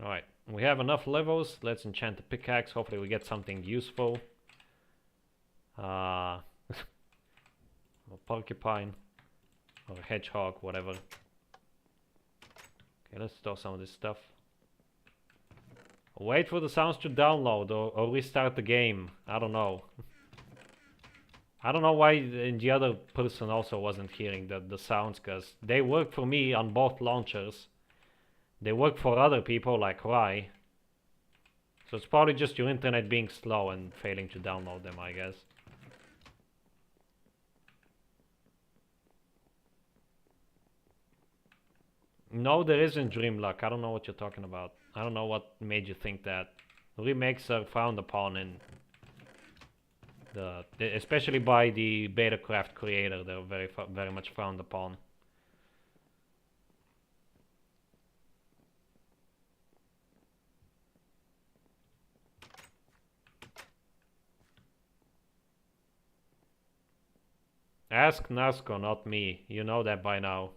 Alright, we have enough levels. Let's enchant the pickaxe. Hopefully we get something useful. A porcupine or a hedgehog, whatever. Okay, let's store some of this stuff. Wait for the sounds to download or restart the game. I don't know. I don't know why the other person also wasn't hearing the sounds, because they work for me on both launchers. They work for other people like Rai. So it's probably just your internet being slow and failing to download them, I guess. No, there isn't Dream Luck. I don't know what you're talking about. I don't know what made you think that. Remakes are frowned upon in especially by the Betacraft creator. They're very much frowned upon. Ask Nasco, not me. You know that by now.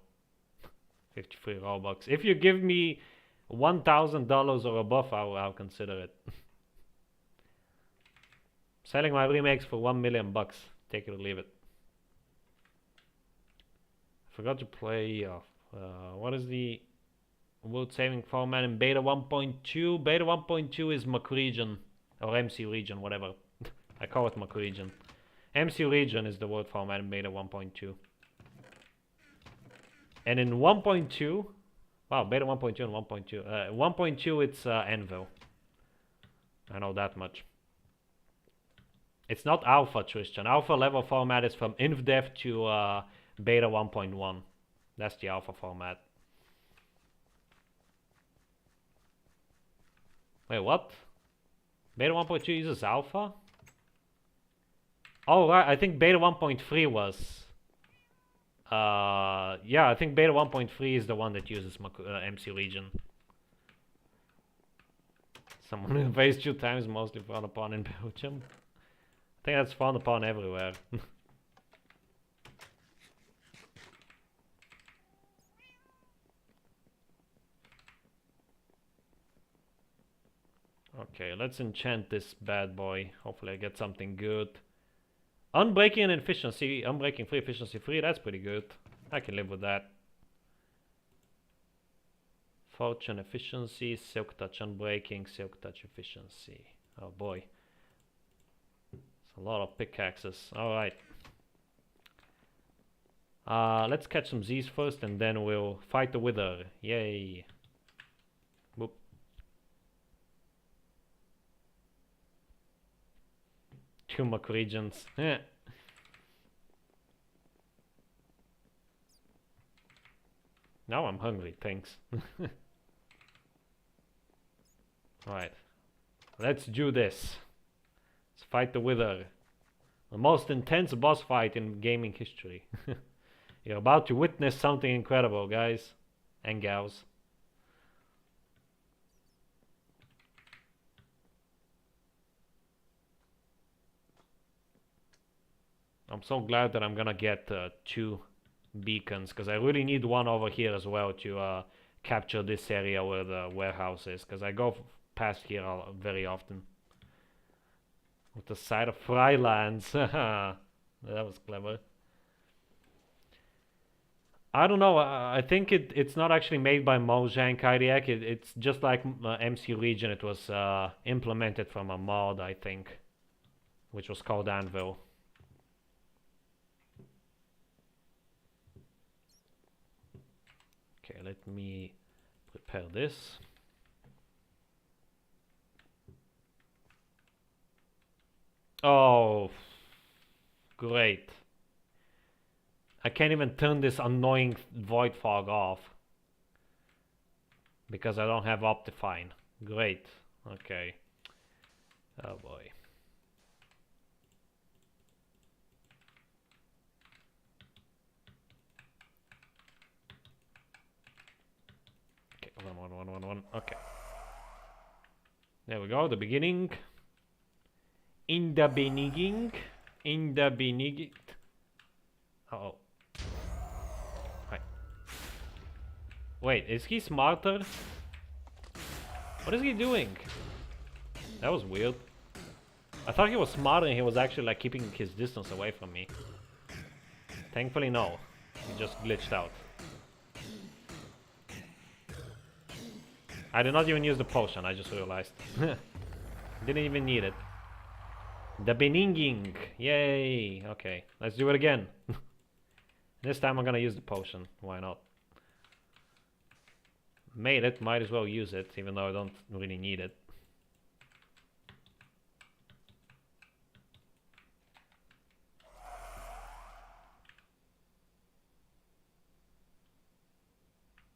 53 Robux. If you give me $1,000 or above, I'll consider it. Selling my remakes for $1 million. Take it or leave it. Forgot to play. What is the world saving format in beta 1.2? Beta 1.2 is Mac region or MC region, whatever. I call it Mac region. MC region is the word format in beta 1.2. And in 1.2, wow, beta 1.2 and 1.2. 1.2 it's Anvil. I know that much. It's not alpha, Tristan. Alpha level format is from InfDev to beta 1.1. That's the alpha format. Wait, what? Beta 1.2 uses alpha? Oh, right. I think beta 1.3 was... yeah, I think beta 1.3 is the one that uses MC region. Someone who invades 2 times, mostly frowned upon in Belgium. I think that's frowned upon everywhere. Okay, let's enchant this bad boy. Hopefully I get something good. Unbreaking and efficiency. Unbreaking 3, efficiency 3. That's pretty good. I can live with that. Fortune efficiency, silk touch unbreaking, silk touch efficiency. Oh boy. It's a lot of pickaxes. Alright. Let's catch some Z's first and then we'll fight the Wither. Yay. Boop. 2 Mac regions. Now I'm hungry, thanks. Alright. Let's do this. Let's fight the Wither. The most intense boss fight in gaming history. You're about to witness something incredible, guys and gals. I'm so glad that I'm gonna get 2 beacons, because I really need one over here as well to capture this area where the warehouse is, because I go past here very often. With the side of Frylands. That was clever. I don't know, I think it's not actually made by Mojang Kaidiak. It's just like MC region. It was implemented from a mod, I think, which was called Anvil. Okay, let me prepare this. Oh, great. I can't even turn this annoying void fog off because I don't have Optifine. Great. Okay. Oh boy. Okay, one. Okay. There we go, the beginning. In the beginning. Uh-oh. Right. Wait, is he smarter? What is he doing? That was weird. I thought he was smarter and he was actually like keeping his distance away from me. Thankfully no. He just glitched out. I did not even use the potion, I just realized. Didn't even need it. The beninging. Yay. Okay, let's do it again. This time I'm gonna use the potion. Why not? Made it, might as well use it, even though I don't really need it.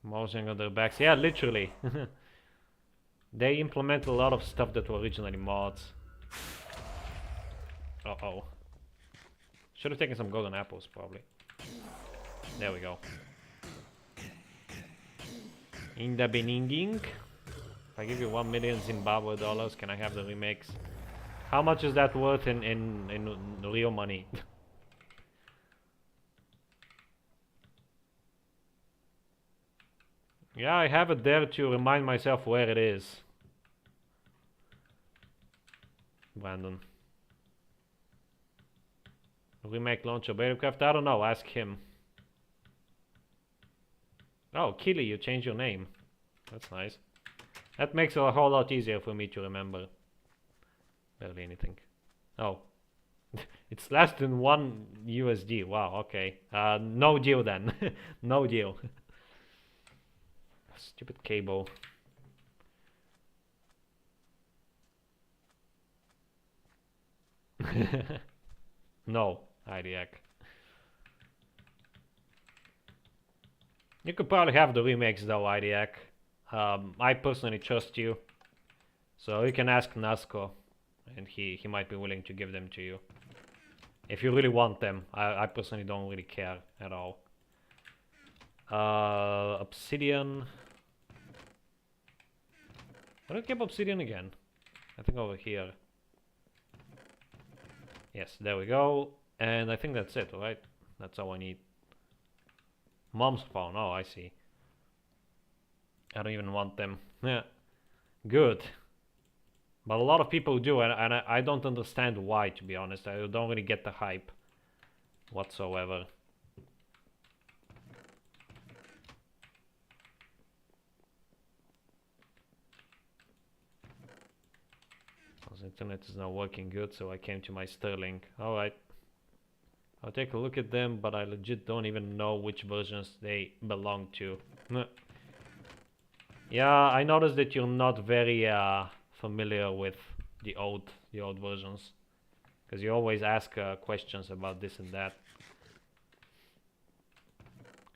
Mojang on their backs. Yeah, literally. They implemented a lot of stuff that were originally mods. Uh-oh. Should have taken some golden apples, probably. There we go. In the beninging. If I give you 1 million Zimbabwe dollars, can I have the remakes? How much is that worth in real money? Yeah, I have it there to remind myself where it is. Brandon. Remake launcher Battlecraft? I don't know, ask him. Oh, Killy, you changed your name. That's nice. That makes it a whole lot easier for me to remember. Barely anything. Oh. It's less than 1 USD. Wow, okay. No deal then. No deal. Stupid cable. No, IDAC. You could probably have the remakes though, IDAC. I personally trust you. So you can ask Nasco, and he might be willing to give them to you. If you really want them. I personally don't really care at all. Obsidian. Where do I keep obsidian again? I think over here. Yes, there we go. And I think that's it, right? That's all I need. Mom's phone. Oh, I see. I don't even want them. Yeah. Good. But a lot of people do, and I don't understand why, to be honest. I don't really get the hype whatsoever. The internet is not working good, so I came to my Sterling. Alright. I'll take a look at them, but I legit don't even know which versions they belong to. Yeah, I noticed that you're not very familiar with the old versions, because you always ask questions about this and that.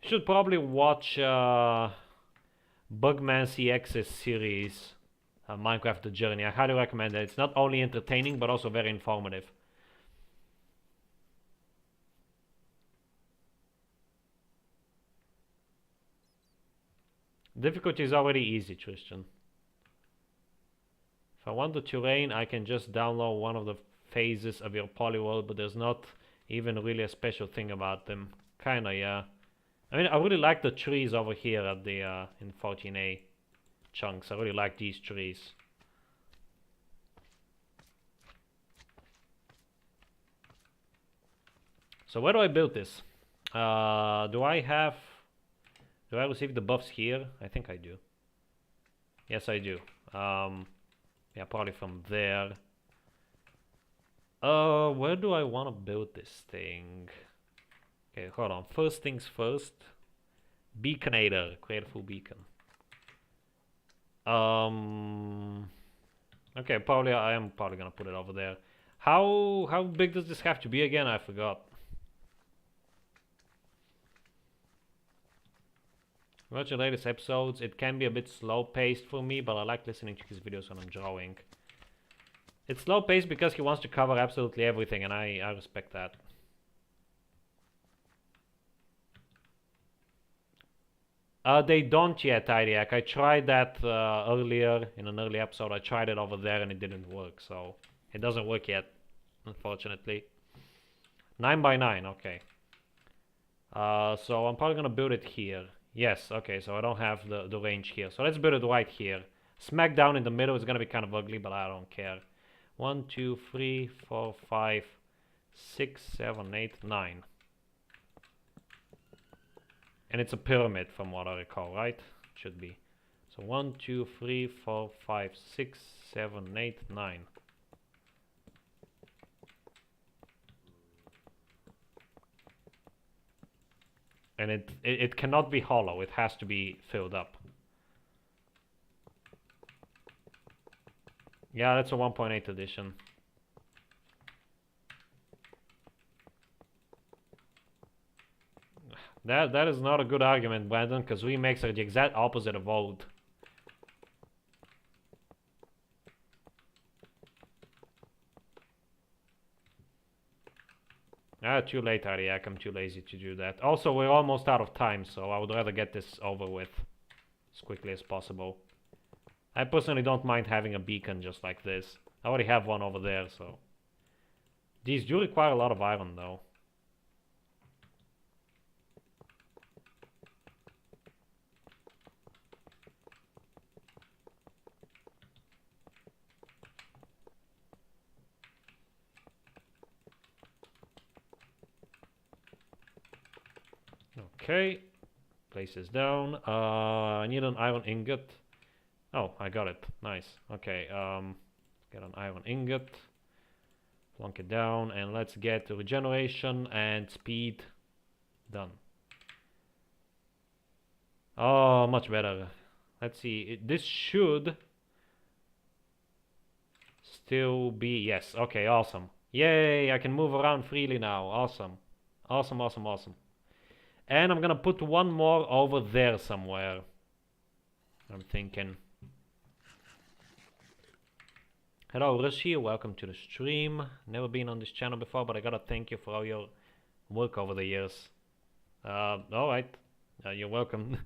Should probably watch Bugman CX's series, Minecraft The Journey. I highly recommend it. It's not only entertaining, but also very informative. Difficulty is already easy, Tristan. If I want the terrain, I can just download one of the phases of your Polyworld, but there's not even really a special thing about them. Kinda, yeah. I mean, I really like the trees over here at the in 14A chunks. I really like these trees. So where do I build this? Do I receive the buffs here? I think I do. Yes, I do. Yeah, probably from there. Where do I want to build this thing? Okay, hold on. First things first. Beaconator. Create a full beacon. Okay, I am probably gonna put it over there. How big does this have to be again? I forgot. Watch the latest episodes. It can be a bit slow paced for me, but I like listening to his videos when I'm drawing. It's slow paced because he wants to cover absolutely everything, and I respect that. They don't yet, IDAC. I tried that earlier, in an early episode. I tried it over there and it didn't work, so it doesn't work yet, unfortunately. 9 by 9, okay. So I'm probably gonna build it here. Yes, okay, so I don't have the range here. So let's build it right here. Smack down in the middle is gonna be kind of ugly, but I don't care. 1, 2, 3, 4, 5, 6, 7, 8, 9. And it's a pyramid from what I recall, right? Should be. So 1, 2, 3, 4, 5, 6, 7, 8, 9. And it cannot be hollow, it has to be filled up. Yeah, that's a 1.8 edition. That is not a good argument, Brandon, because remakes are the exact opposite of old. Too late, Ariak. I'm too lazy to do that. Also, we're almost out of time, so I would rather get this over with as quickly as possible. I personally don't mind having a beacon just like this. I already have one over there, so... These do require a lot of iron, though. Okay. Place this down. I need an iron ingot. Oh, I got it. Nice. Okay, get an iron ingot. Plunk it down, and let's get regeneration and speed done. Oh, much better. Let's see. This should still be... Yes, okay, awesome. Yay, I can move around freely now. Awesome. Awesome, awesome, awesome. And I'm gonna put one more over there somewhere. I'm thinking. Hello, Rishi. Welcome to the stream. Never been on this channel before, but I gotta thank you for all your work over the years. Alright. You're welcome.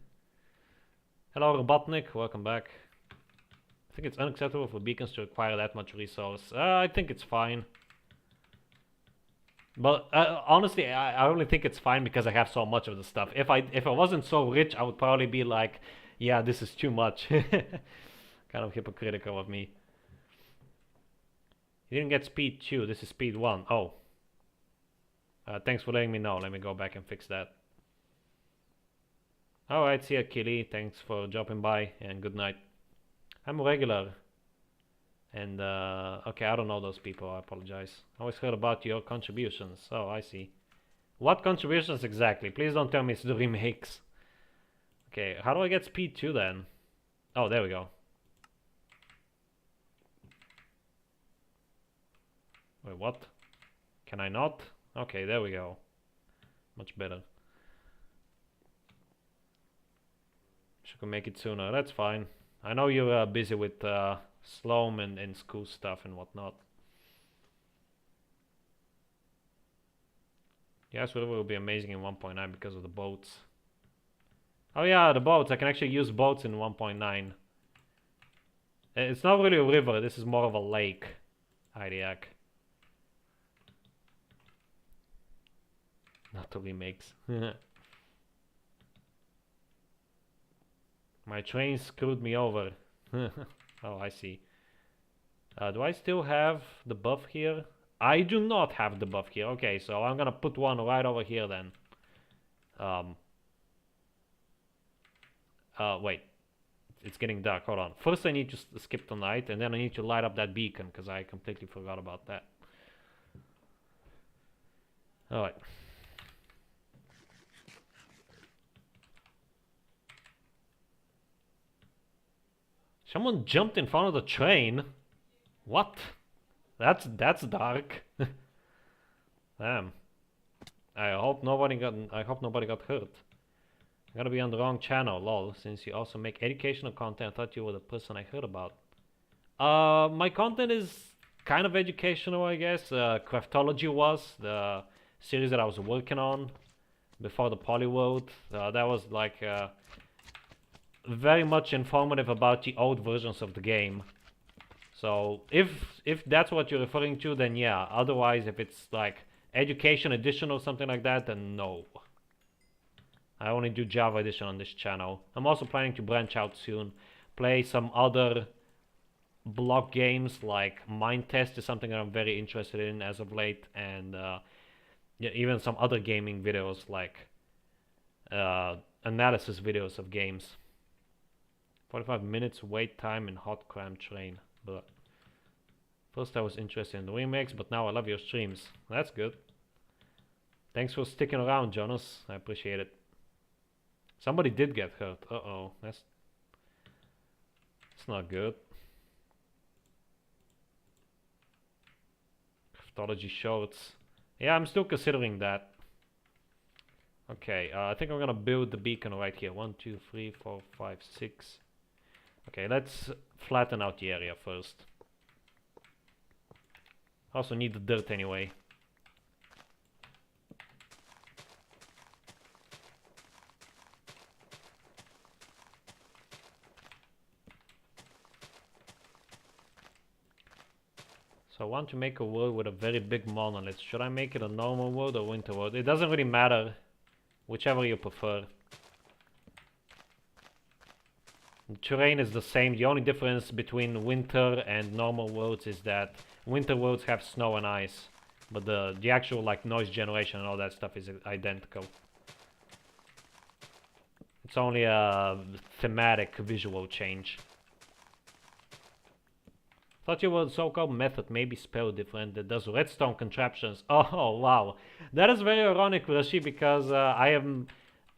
Hello, Robotnik. Welcome back. I think it's unacceptable for beacons to require that much resource. I think it's fine. But honestly, I only think it's fine because I have so much of the stuff. If I wasn't so rich, I would probably be like, yeah, this is too much. Kind of hypocritical of me. You didn't get speed 2, this is speed 1. Oh. Thanks for letting me know. Let me go back and fix that. Alright, see ya, Killy. Thanks for dropping by, and good night. I'm a regular. And, okay, I don't know those people, I apologize. I always heard about your contributions. Oh, I see. What contributions exactly? Please don't tell me it's the remakes. Okay, how do I get speed 2 then? Oh, there we go. Wait, what? Can I not? Okay, there we go. Much better. She can make it sooner, that's fine. I know you're busy with Sloam and school stuff and whatnot. Yes, it will be amazing in 1.9 because of the boats. Oh yeah, the boats. I can actually use boats in 1.9. It's not really a river, this is more of a lake. Idiac. Not the remakes. My train screwed me over. Oh, I see. Do I still have the buff here? I do not have the buff here. Okay, so I'm gonna put one right over here then. Wait. It's getting dark. Hold on. First I need to skip the night, and then I need to light up that beacon, because I completely forgot about that. Alright. Someone jumped in front of the train? What? That's dark. Damn. I hope nobody got hurt. I gotta be on the wrong channel, lol. Since you also make educational content, I thought you were the person I heard about. My content is kind of educational, I guess. Craftology was the series that I was working on before the Polyworld. That was like very much informative about the old versions of the game. So if that's what you're referring to, then yeah. Otherwise, if it's like Education Edition or something like that, then no. I only do Java Edition on this channel. I'm also planning to branch out soon. Play some other block games, like Mind Test is something that I'm very interested in as of late. And yeah, even some other gaming videos, like analysis videos of games. 45 minutes wait time in hot cram train. But first I was interested in the remakes, but now I love your streams. That's good. Thanks for sticking around, Jonas. I appreciate it. Somebody did get hurt. Uh-oh. That's not good. Cryptology shorts. Yeah, I'm still considering that. Okay, I think I'm gonna build the beacon right here. 1, 2, 3, 4, 5, 6. Okay, let's flatten out the area first. Also need the dirt anyway. So I want to make a world with a very big monolith. Should I make it a normal world or winter world? It doesn't really matter. Whichever you prefer. The terrain is the same. The only difference between winter and normal worlds is that winter worlds have snow and ice, but the actual like noise generation and all that stuff is identical. It's only a thematic visual change. Thought your so-called method may be spelled different that does redstone contraptions. Oh, wow. That is very ironic, Rashi, because I am,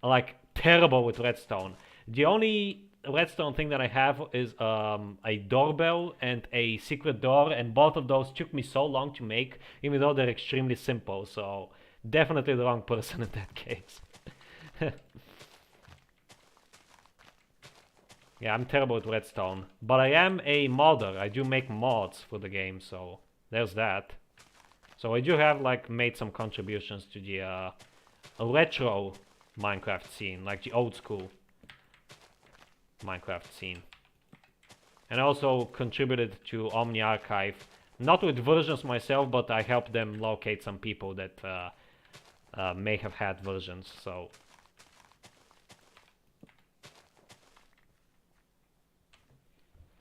like, terrible with redstone. The only redstone thing that I have is a doorbell and a secret door, and both of those took me so long to make, even though they're extremely simple, so definitely the wrong person in that case. Yeah, I'm terrible with redstone, but I am a modder. I do make mods for the game, so there's that. So I do have like made some contributions to the retro Minecraft scene, like the old school Minecraft scene. And I also contributed to Omni Archive, not with versions myself, but I helped them locate some people that may have had versions, so...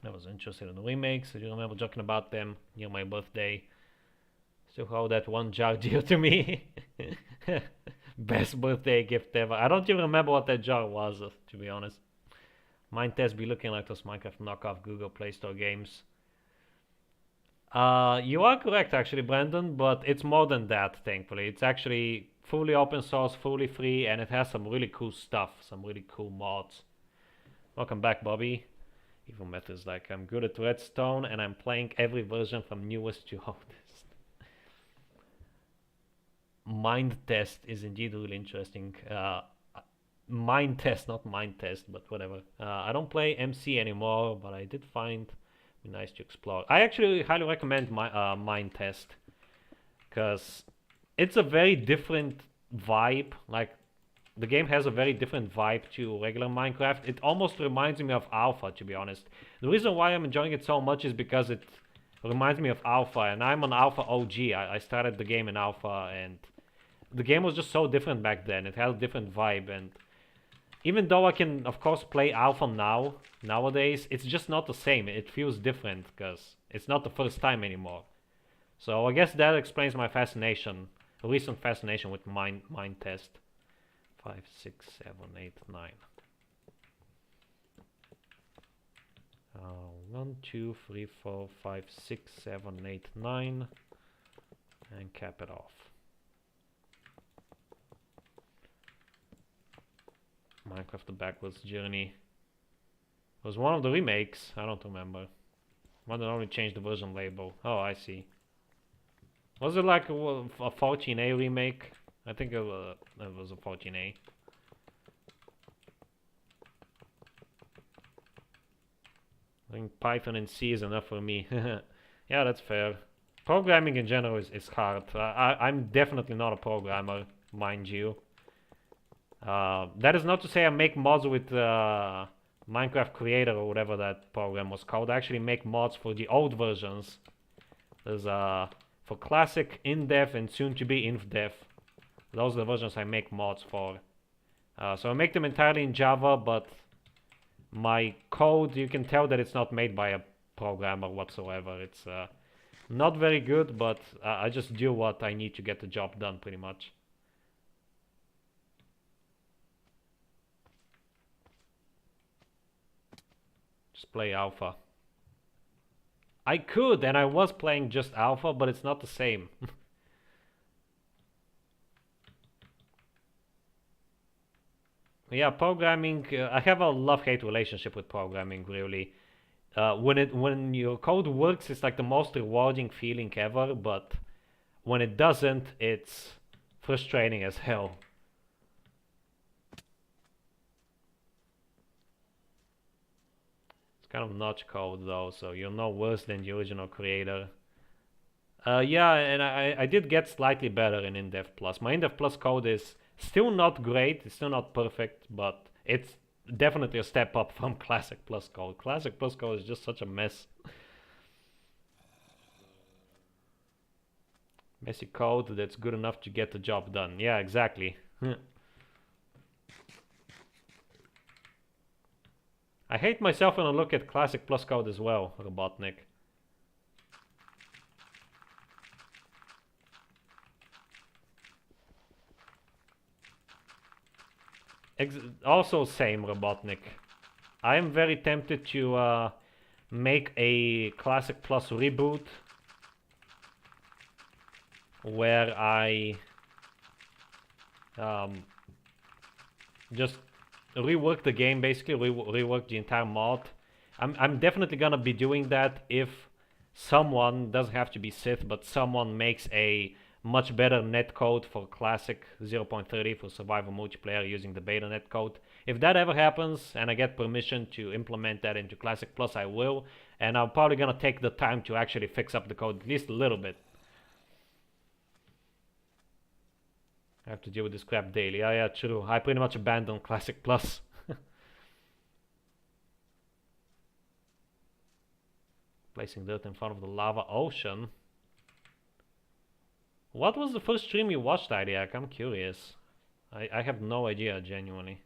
I was interested in remakes. I do remember joking about them near my birthday. Still hold that one jar dear to me. Best birthday gift ever. I don't even remember what that jar was, to be honest. Mine test be looking like those Minecraft knockoff Google Play Store games. You are correct, actually, Brandon, but it's more than that, thankfully. It's actually fully open source, fully free, and it has some really cool stuff, some really cool mods. Welcome back, Bobby. Evil methods like I'm good at redstone and I'm playing every version from newest to oldest. Mind test is indeed really interesting. Mind test, not mind test, but whatever. I don't play MC anymore, but I did find it nice to explore. I actually highly recommend my mind test because it's a very different vibe. Like, the game has a very different vibe to regular Minecraft. It almost reminds me of Alpha, to be honest. The reason why I'm enjoying it so much is because it reminds me of Alpha, and I'm an Alpha OG. I started the game in Alpha, and the game was just so different back then. It had a different vibe, and even though I can, of course, play Alpha nowadays, it's just not the same. It feels different, because it's not the first time anymore. So I guess that explains my fascination, a recent fascination with Mind Test. 5, 6, 7, 8, 9. 1, 2, 3, 4, 5, 6, 7, 8, 9. And cap it off. Minecraft the Backwards Journey. It was one of the remakes. I don't remember. One that only changed the version label. Oh, I see. Was it like a 14A remake? I think it was a 14A. I think Python and C is enough for me. Yeah, that's fair. Programming in general is hard. I'm definitely not a programmer, mind you. That is not to say I make mods with Minecraft Creator or whatever that program was called. I actually make mods for the old versions. There's for Classic, In-Def, and soon-to-be Inf-Def. Those are the versions I make mods for. So I make them entirely in Java, but my code, you can tell that it's not made by a programmer whatsoever. It's not very good, but I just do what I need to get the job done, pretty much. Just play Alpha. I could, and I was playing just Alpha, but it's not the same. Yeah, programming, I have a love-hate relationship with programming, really. When your code works, it's like the most rewarding feeling ever, but when it doesn't, it's frustrating as hell. It's kind of notch code though, so you're no worse than the original creator. Yeah, and I did get slightly better in InDev Plus. My InDev Plus code is still not great, it's still not perfect, but it's definitely a step up from Classic Plus code. Classic Plus code is just such a mess. Messy code that's good enough to get the job done. Yeah, exactly. I hate myself when I look at Classic Plus code as well, Robotnik. Also same, Robotnik. I am very tempted to make a Classic Plus reboot where I just rework the game, basically rework the entire mod. I'm definitely gonna be doing that if someone, doesn't have to be Sith, but someone makes a much better netcode for Classic 0.30 for survival multiplayer using the beta netcode. If that ever happens and I get permission to implement that into Classic Plus, I will. And I'm probably gonna take the time to actually fix up the code at least a little bit. I have to deal with this crap daily. Yeah, true. I pretty much abandoned Classic Plus. Placing dirt in front of the lava ocean. What was the first stream you watched, Idiac? I'm curious. I have no idea, genuinely.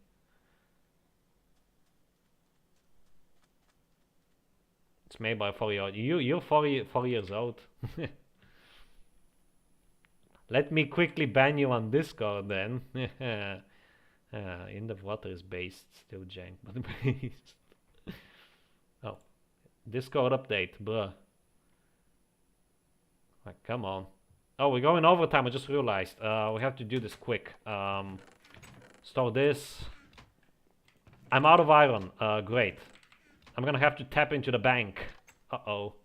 It's made by 4-year-old. You're 4 years old. Let me quickly ban you on Discord then. In the water is based, still jank, but based. Oh, Discord update, bruh. Like, come on. Oh, we're going overtime, I just realized. We have to do this quick. Store this. I'm out of iron. Great. I'm gonna have to tap into the bank. Uh-oh.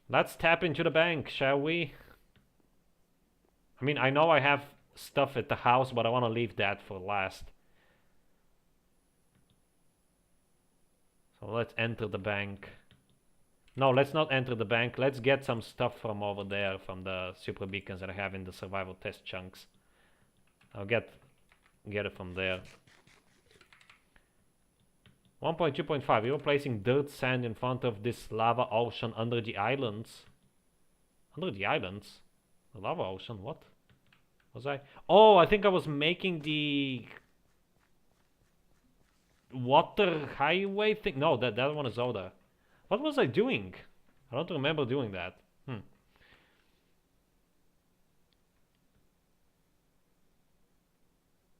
Let's tap into the bank, shall we? I mean, I know I have stuff at the house, but I want to leave that for last. So let's enter the bank. No, let's not enter the bank. Let's get some stuff from over there, from the super beacons that I have in the survival test chunks. I'll get it from there. 1.2.5. You're placing dirt sand in front of this lava ocean under the islands. Under the islands? The lava ocean? What? Was I? Oh, I think I was making the water highway thing. No, that one is Oda. What was I doing? I don't remember doing that.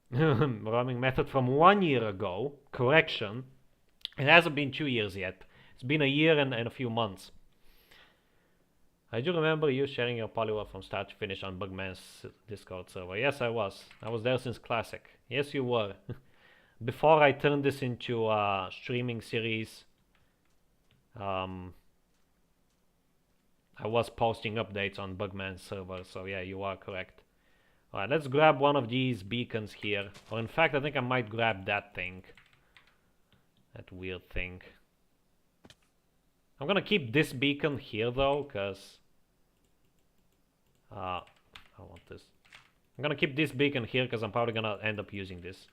Roaming method from 1 year ago. Correction. It hasn't been 2 years yet. It's been a year and a few months. I do remember you sharing your Polyworld from start to finish on Bugman's Discord server. Yes, I was. I was there since Classic. Yes, you were. Before I turned this into a streaming series, I was posting updates on Bugman's server, so yeah, you are correct. Alright, let's grab one of these beacons here. Or in fact, I think I might grab that thing. That weird thing. I'm gonna keep this beacon here though, because I want this. I'm gonna keep this beacon here because I'm probably gonna end up using this.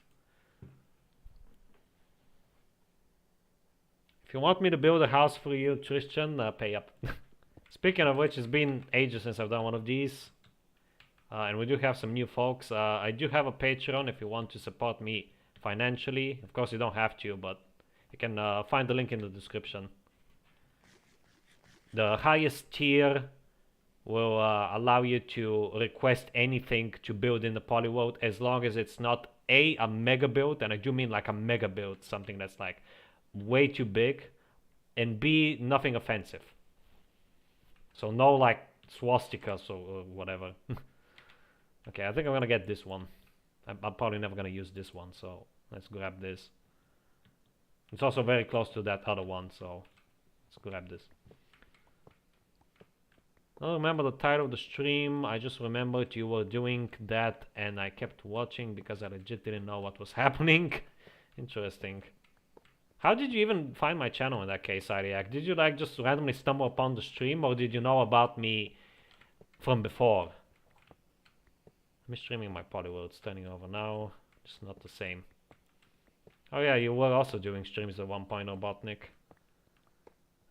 If you want me to build a house for you, Tristan, pay up. Speaking of which, it's been ages since I've done one of these. And we do have some new folks. I do have a Patreon if you want to support me financially. Of course, you don't have to, but you can find the link in the description. The highest tier will allow you to request anything to build in the Polyworld as long as it's not a mega build, and I do mean like a mega build, something that's like way too big, and B, nothing offensive. So no like swastikas or whatever. Okay, I think I'm gonna get this one. I'm probably never gonna use this one, so let's grab this. It's also very close to that other one, so let's grab this. I don't remember the title of the stream. I just remembered you were doing that and I kept watching because I legit didn't know what was happening. Interesting. How did you even find my channel in that case, Idiac? Did you like just randomly stumble upon the stream, or did you know about me from before? I'm streaming my Polyworld. It's turning over now. It's not the same. Oh yeah, you were also doing streams at 1.0, Botnik.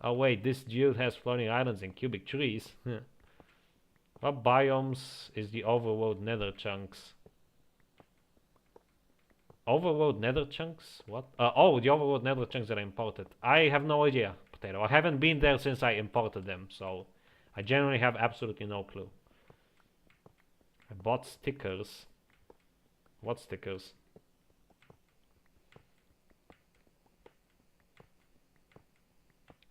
Oh wait, this dude has floating islands and cubic trees. What biomes is the overworld nether chunks? Overworld nether chunks? What? Oh, the overworld nether chunks that I imported. I have no idea, Potato. I haven't been there since I imported them, so I generally have absolutely no clue. I bought stickers. What stickers?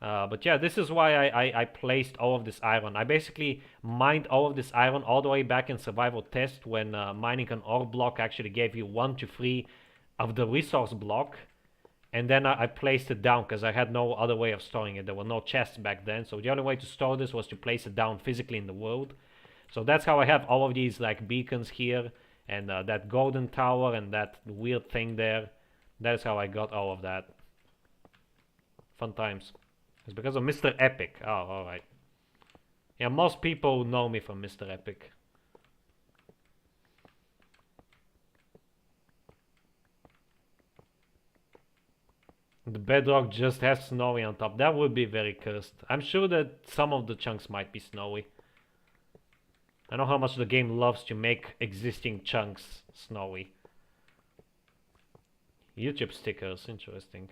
But yeah, this is why I placed all of this iron. I basically mined all of this iron all the way back in survival test when mining an ore block actually gave you 1 to 3 of the resource block. And then I placed it down because I had no other way of storing it. There were no chests back then. So the only way to store this was to place it down physically in the world. So that's how I have all of these like beacons here. And that golden tower and that weird thing there. That is how I got all of that. Fun times. It's because of Mr. Epic. Oh, alright. Yeah, most people know me from Mr. Epic. The bedrock just has snowy on top. That would be very cursed. I'm sure that some of the chunks might be snowy. I know how much the game loves to make existing chunks snowy. YouTube stickers, interesting.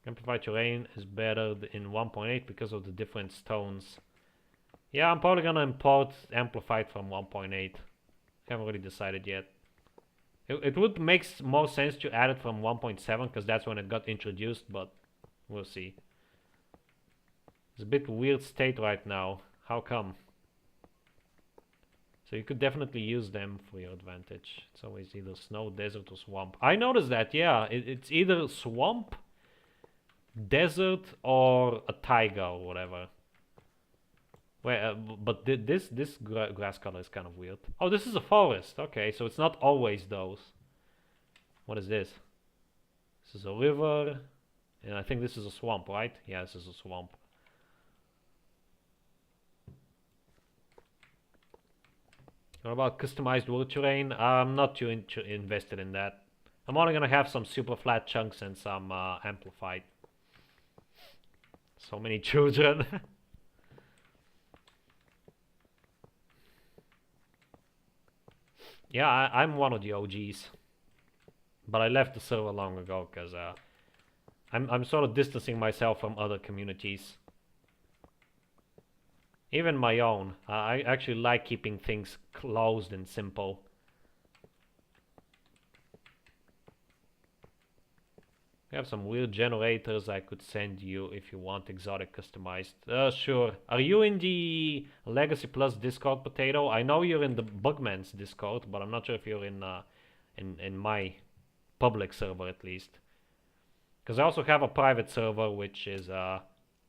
Amplified terrain is better in 1.8 because of the different stones. Yeah, I'm probably gonna import Amplified from 1.8. Haven't really decided yet. It would make more sense to add it from 1.7 because that's when it got introduced, but we'll see. It's a bit weird state right now. How come? So you could definitely use them for your advantage. It's always either snow, desert, or swamp. I noticed that, yeah. It's either swamp, desert, or a taiga or whatever. But this grass color is kind of weird. Oh, this is a forest. Okay, so it's not always those. What is this? This is a river. And I think this is a swamp, right? Yeah, this is a swamp. What about customized world terrain? I'm not too invested in that. I'm only gonna have some super flat chunks and some amplified. So many children. Yeah, I'm one of the OGs. But I left the server long ago because I'm sort of distancing myself from other communities. Even my own. I actually like keeping things closed and simple. We have some weird generators I could send you if you want exotic customized. Sure. Are you in the Legacy Plus Discord, Potato? I know you're in the Bugman's Discord, but I'm not sure if you're in my public server at least. Because I also have a private server which is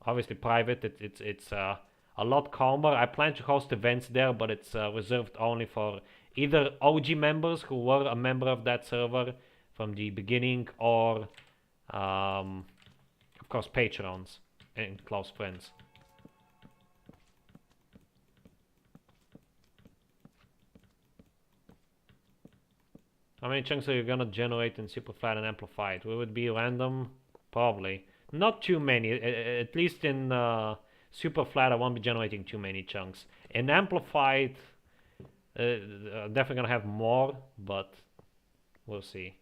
obviously private. It's a lot calmer. I plan to host events there, but it's reserved only for either OG members who were a member of that server from the beginning, or of course patrons and close friends. How many chunks are you gonna generate in super flat and amplified? Will it be random? Probably. Not too many. At least in super flat I won't be generating too many chunks. In amplified I'm definitely gonna have more, but we'll see.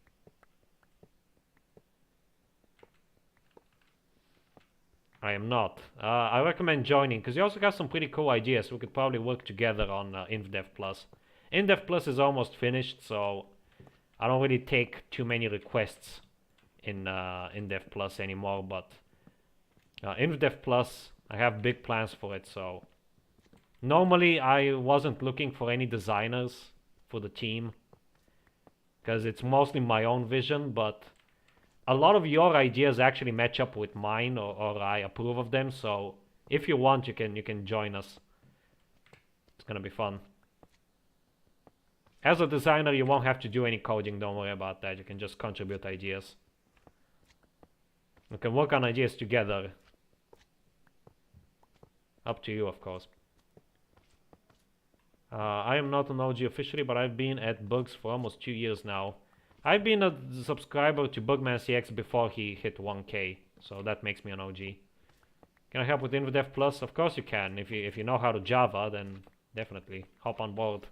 I am not. I recommend joining because you also got some pretty cool ideas. We could probably work together on InvDev Plus. InvDev Plus is almost finished, so I don't really take too many requests in InvDev Plus anymore. But InvDev Plus, I have big plans for it. So normally I wasn't looking for any designers for the team because it's mostly my own vision, but a lot of your ideas actually match up with mine, or I approve of them. So if you want, you can join us. It's gonna be fun. As a designer, you won't have to do any coding. Don't worry about that. You can just contribute ideas. We can work on ideas together. Up to you, of course. I am not an OG officially, but I've been at Bugs for almost 2 years now. I've been a subscriber to Bugman CX before he hit 1K, so that makes me an OG. Can I help with InvDev Plus? Of course you can. If you know how to Java, then definitely hop on board.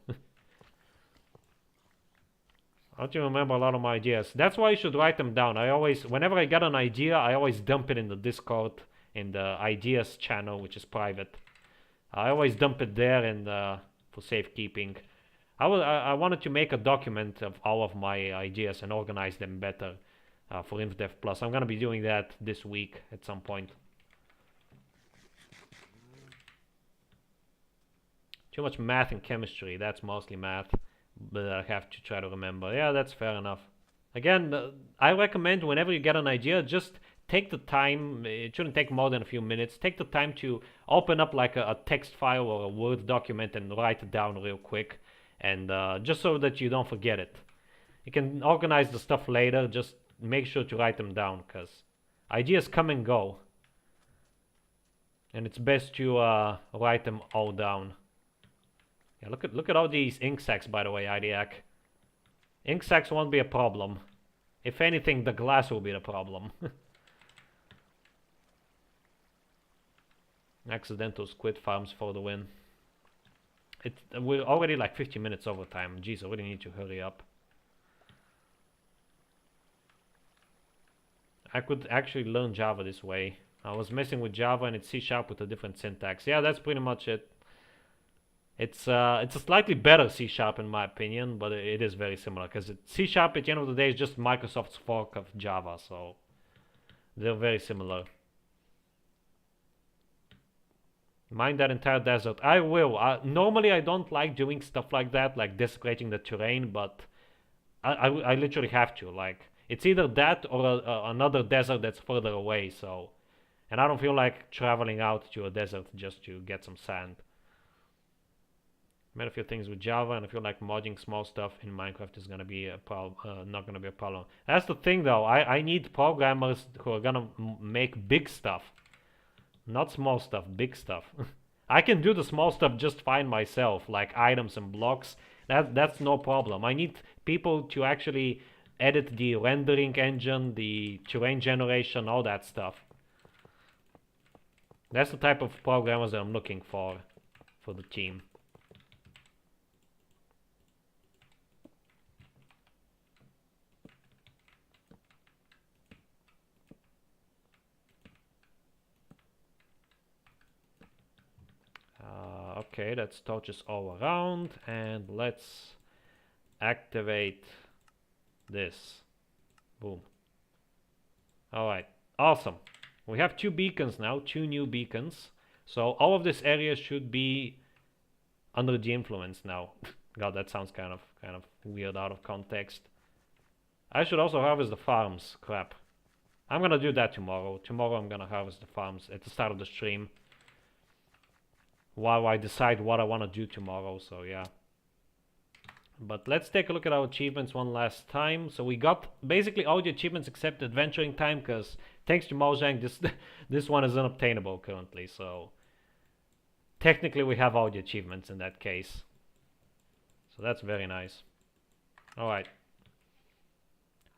Don't you remember a lot of my ideas? That's why you should write them down. Whenever I get an idea, I always dump it in the Discord, in the ideas channel, which is private. I always dump it there and for safekeeping. I wanted to make a document of all of my ideas and organize them better for InfDev Plus. I'm gonna be doing that this week at some point. Too much math and chemistry. That's mostly math, but I have to try to remember. Yeah, that's fair enough. Again, I recommend whenever you get an idea, just take the time. It shouldn't take more than a few minutes. Take the time to open up like a text file or a Word document and write it down real quick, and just so that you don't forget it. You can organize the stuff later. Just make sure to write them down, because ideas come and go, and it's best to write them all down. Yeah, look at all these ink sacs, by the way, IDIAC. Ink sacs won't be a problem. If anything, the glass will be the problem. Accidental squid farms for the win. We're already like 50 minutes over time. Jeez, I really need to hurry up. I could actually learn Java this way. I was messing with Java and it's C# with a different syntax. Yeah, that's pretty much it. It's a slightly better C# in my opinion, but it is very similar, because C# at the end of the day is just Microsoft's fork of Java, so they're very similar. Mine that entire desert. I will. Normally I don't like doing stuff like that, like desecrating the terrain, but I literally have to. Like, it's either that or another desert that's further away, so... And I don't feel like traveling out to a desert just to get some sand. Made a few things with Java, and I feel like modding small stuff in Minecraft is gonna be not gonna be a problem. That's the thing, though. I need programmers who are gonna make big stuff, not small stuff. Big stuff. I can do the small stuff just fine myself, like items and blocks. That's no problem. I need people to actually edit the rendering engine, the terrain generation, all that stuff. That's the type of programmers that I'm looking for the team. Okay, that's torches all around, and let's activate this. Boom. Alright, awesome. We have 2 beacons now, 2 new beacons. So all of this area should be under the influence now. God, that sounds kind of weird out of context. I should also harvest the farms. Crap. I'm gonna do that tomorrow. Tomorrow I'm gonna harvest the farms at the start of the stream, while I decide what I want to do tomorrow, so yeah. But let's take a look at our achievements one last time. So we got basically all the achievements except adventuring time, because thanks to Mojang, this one is unobtainable currently, so technically we have all the achievements in that case. So that's very nice. Alright.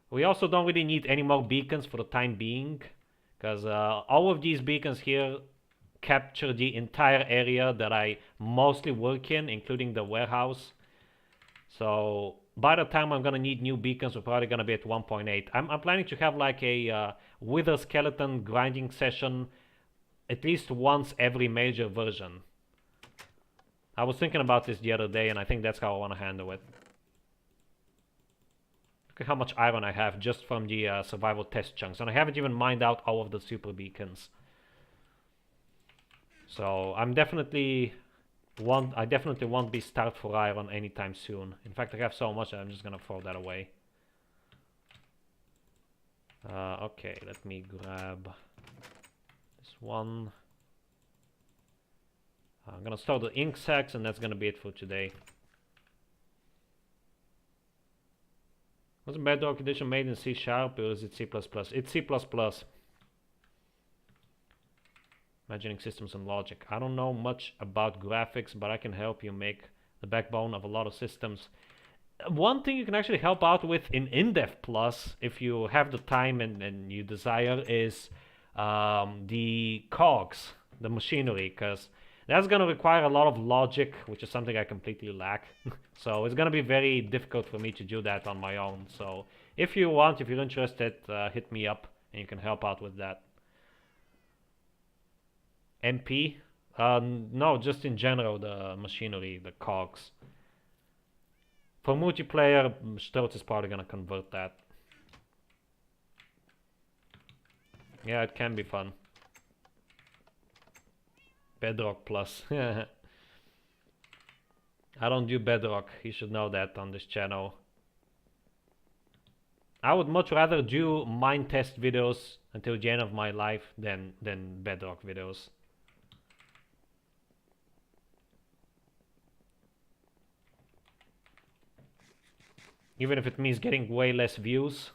We also don't really need any more beacons for the time being, because all of these beacons here capture the entire area that I mostly work in, including the warehouse. So by the time I'm gonna need new beacons, we're probably gonna be at 1.8. I'm planning to have like a wither skeleton grinding session at least once every major version. I was thinking about this the other day, and I think that's how I want to handle it. Look at how much iron I have just from the survival test chunks, and I haven't even mined out all of the super beacons. So I definitely won't be starved for iron anytime soon. In fact, I have so much that I'm just gonna throw that away. Okay, let me grab this one. I'm gonna store the ink sacs, and that's gonna be it for today. Was Bedrock Edition made in C# or is it C++? It's C++. Imagining systems and logic. I don't know much about graphics, but I can help you make the backbone of a lot of systems. One thing you can actually help out with in InDev Plus, if you have the time and you desire, is the cogs, the machinery, because that's going to require a lot of logic, which is something I completely lack. So it's going to be very difficult for me to do that on my own. So if you want, if you're interested, hit me up and you can help out with that. MP? No, just in general, the machinery, the cogs. For multiplayer, Strutz is probably gonna convert that. Yeah, it can be fun. Bedrock Plus. I don't do Bedrock. You should know that on this channel. I would much rather do mine test videos until the end of my life than Bedrock videos. Even if it means getting way less views,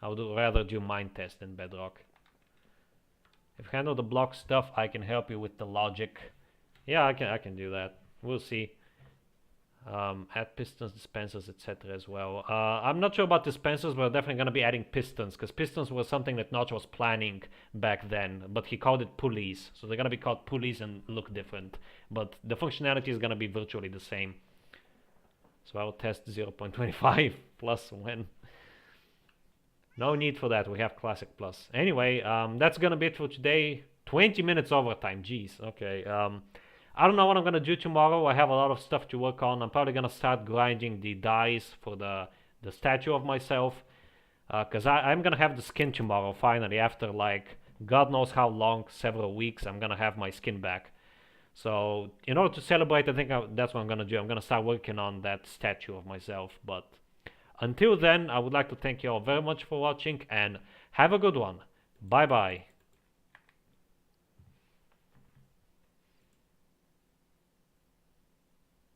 I would rather do mine test than Bedrock. If you handle the block stuff, I can help you with the logic. Yeah, I can do that. We'll see. Add pistons, dispensers, etc. as well. I'm not sure about dispensers, but we're definitely going to be adding pistons, because pistons was something that Notch was planning back then, but he called it pulleys. So they're going to be called pulleys and look different, but the functionality is going to be virtually the same. So I'll test 0.25 plus when. No need for that, we have Classic Plus. Anyway, that's gonna be it for today. 20 minutes overtime, jeez, okay. I don't know what I'm gonna do tomorrow. I have a lot of stuff to work on. I'm probably gonna start grinding the dyes for the statue of myself. Because I'm gonna have the skin tomorrow, finally, after like, God knows how long, several weeks, I'm gonna have my skin back. So, in order to celebrate, I think that's what I'm gonna do. I'm gonna start working on that statue of myself, but until then, I would like to thank you all very much for watching and have a good one. Bye bye.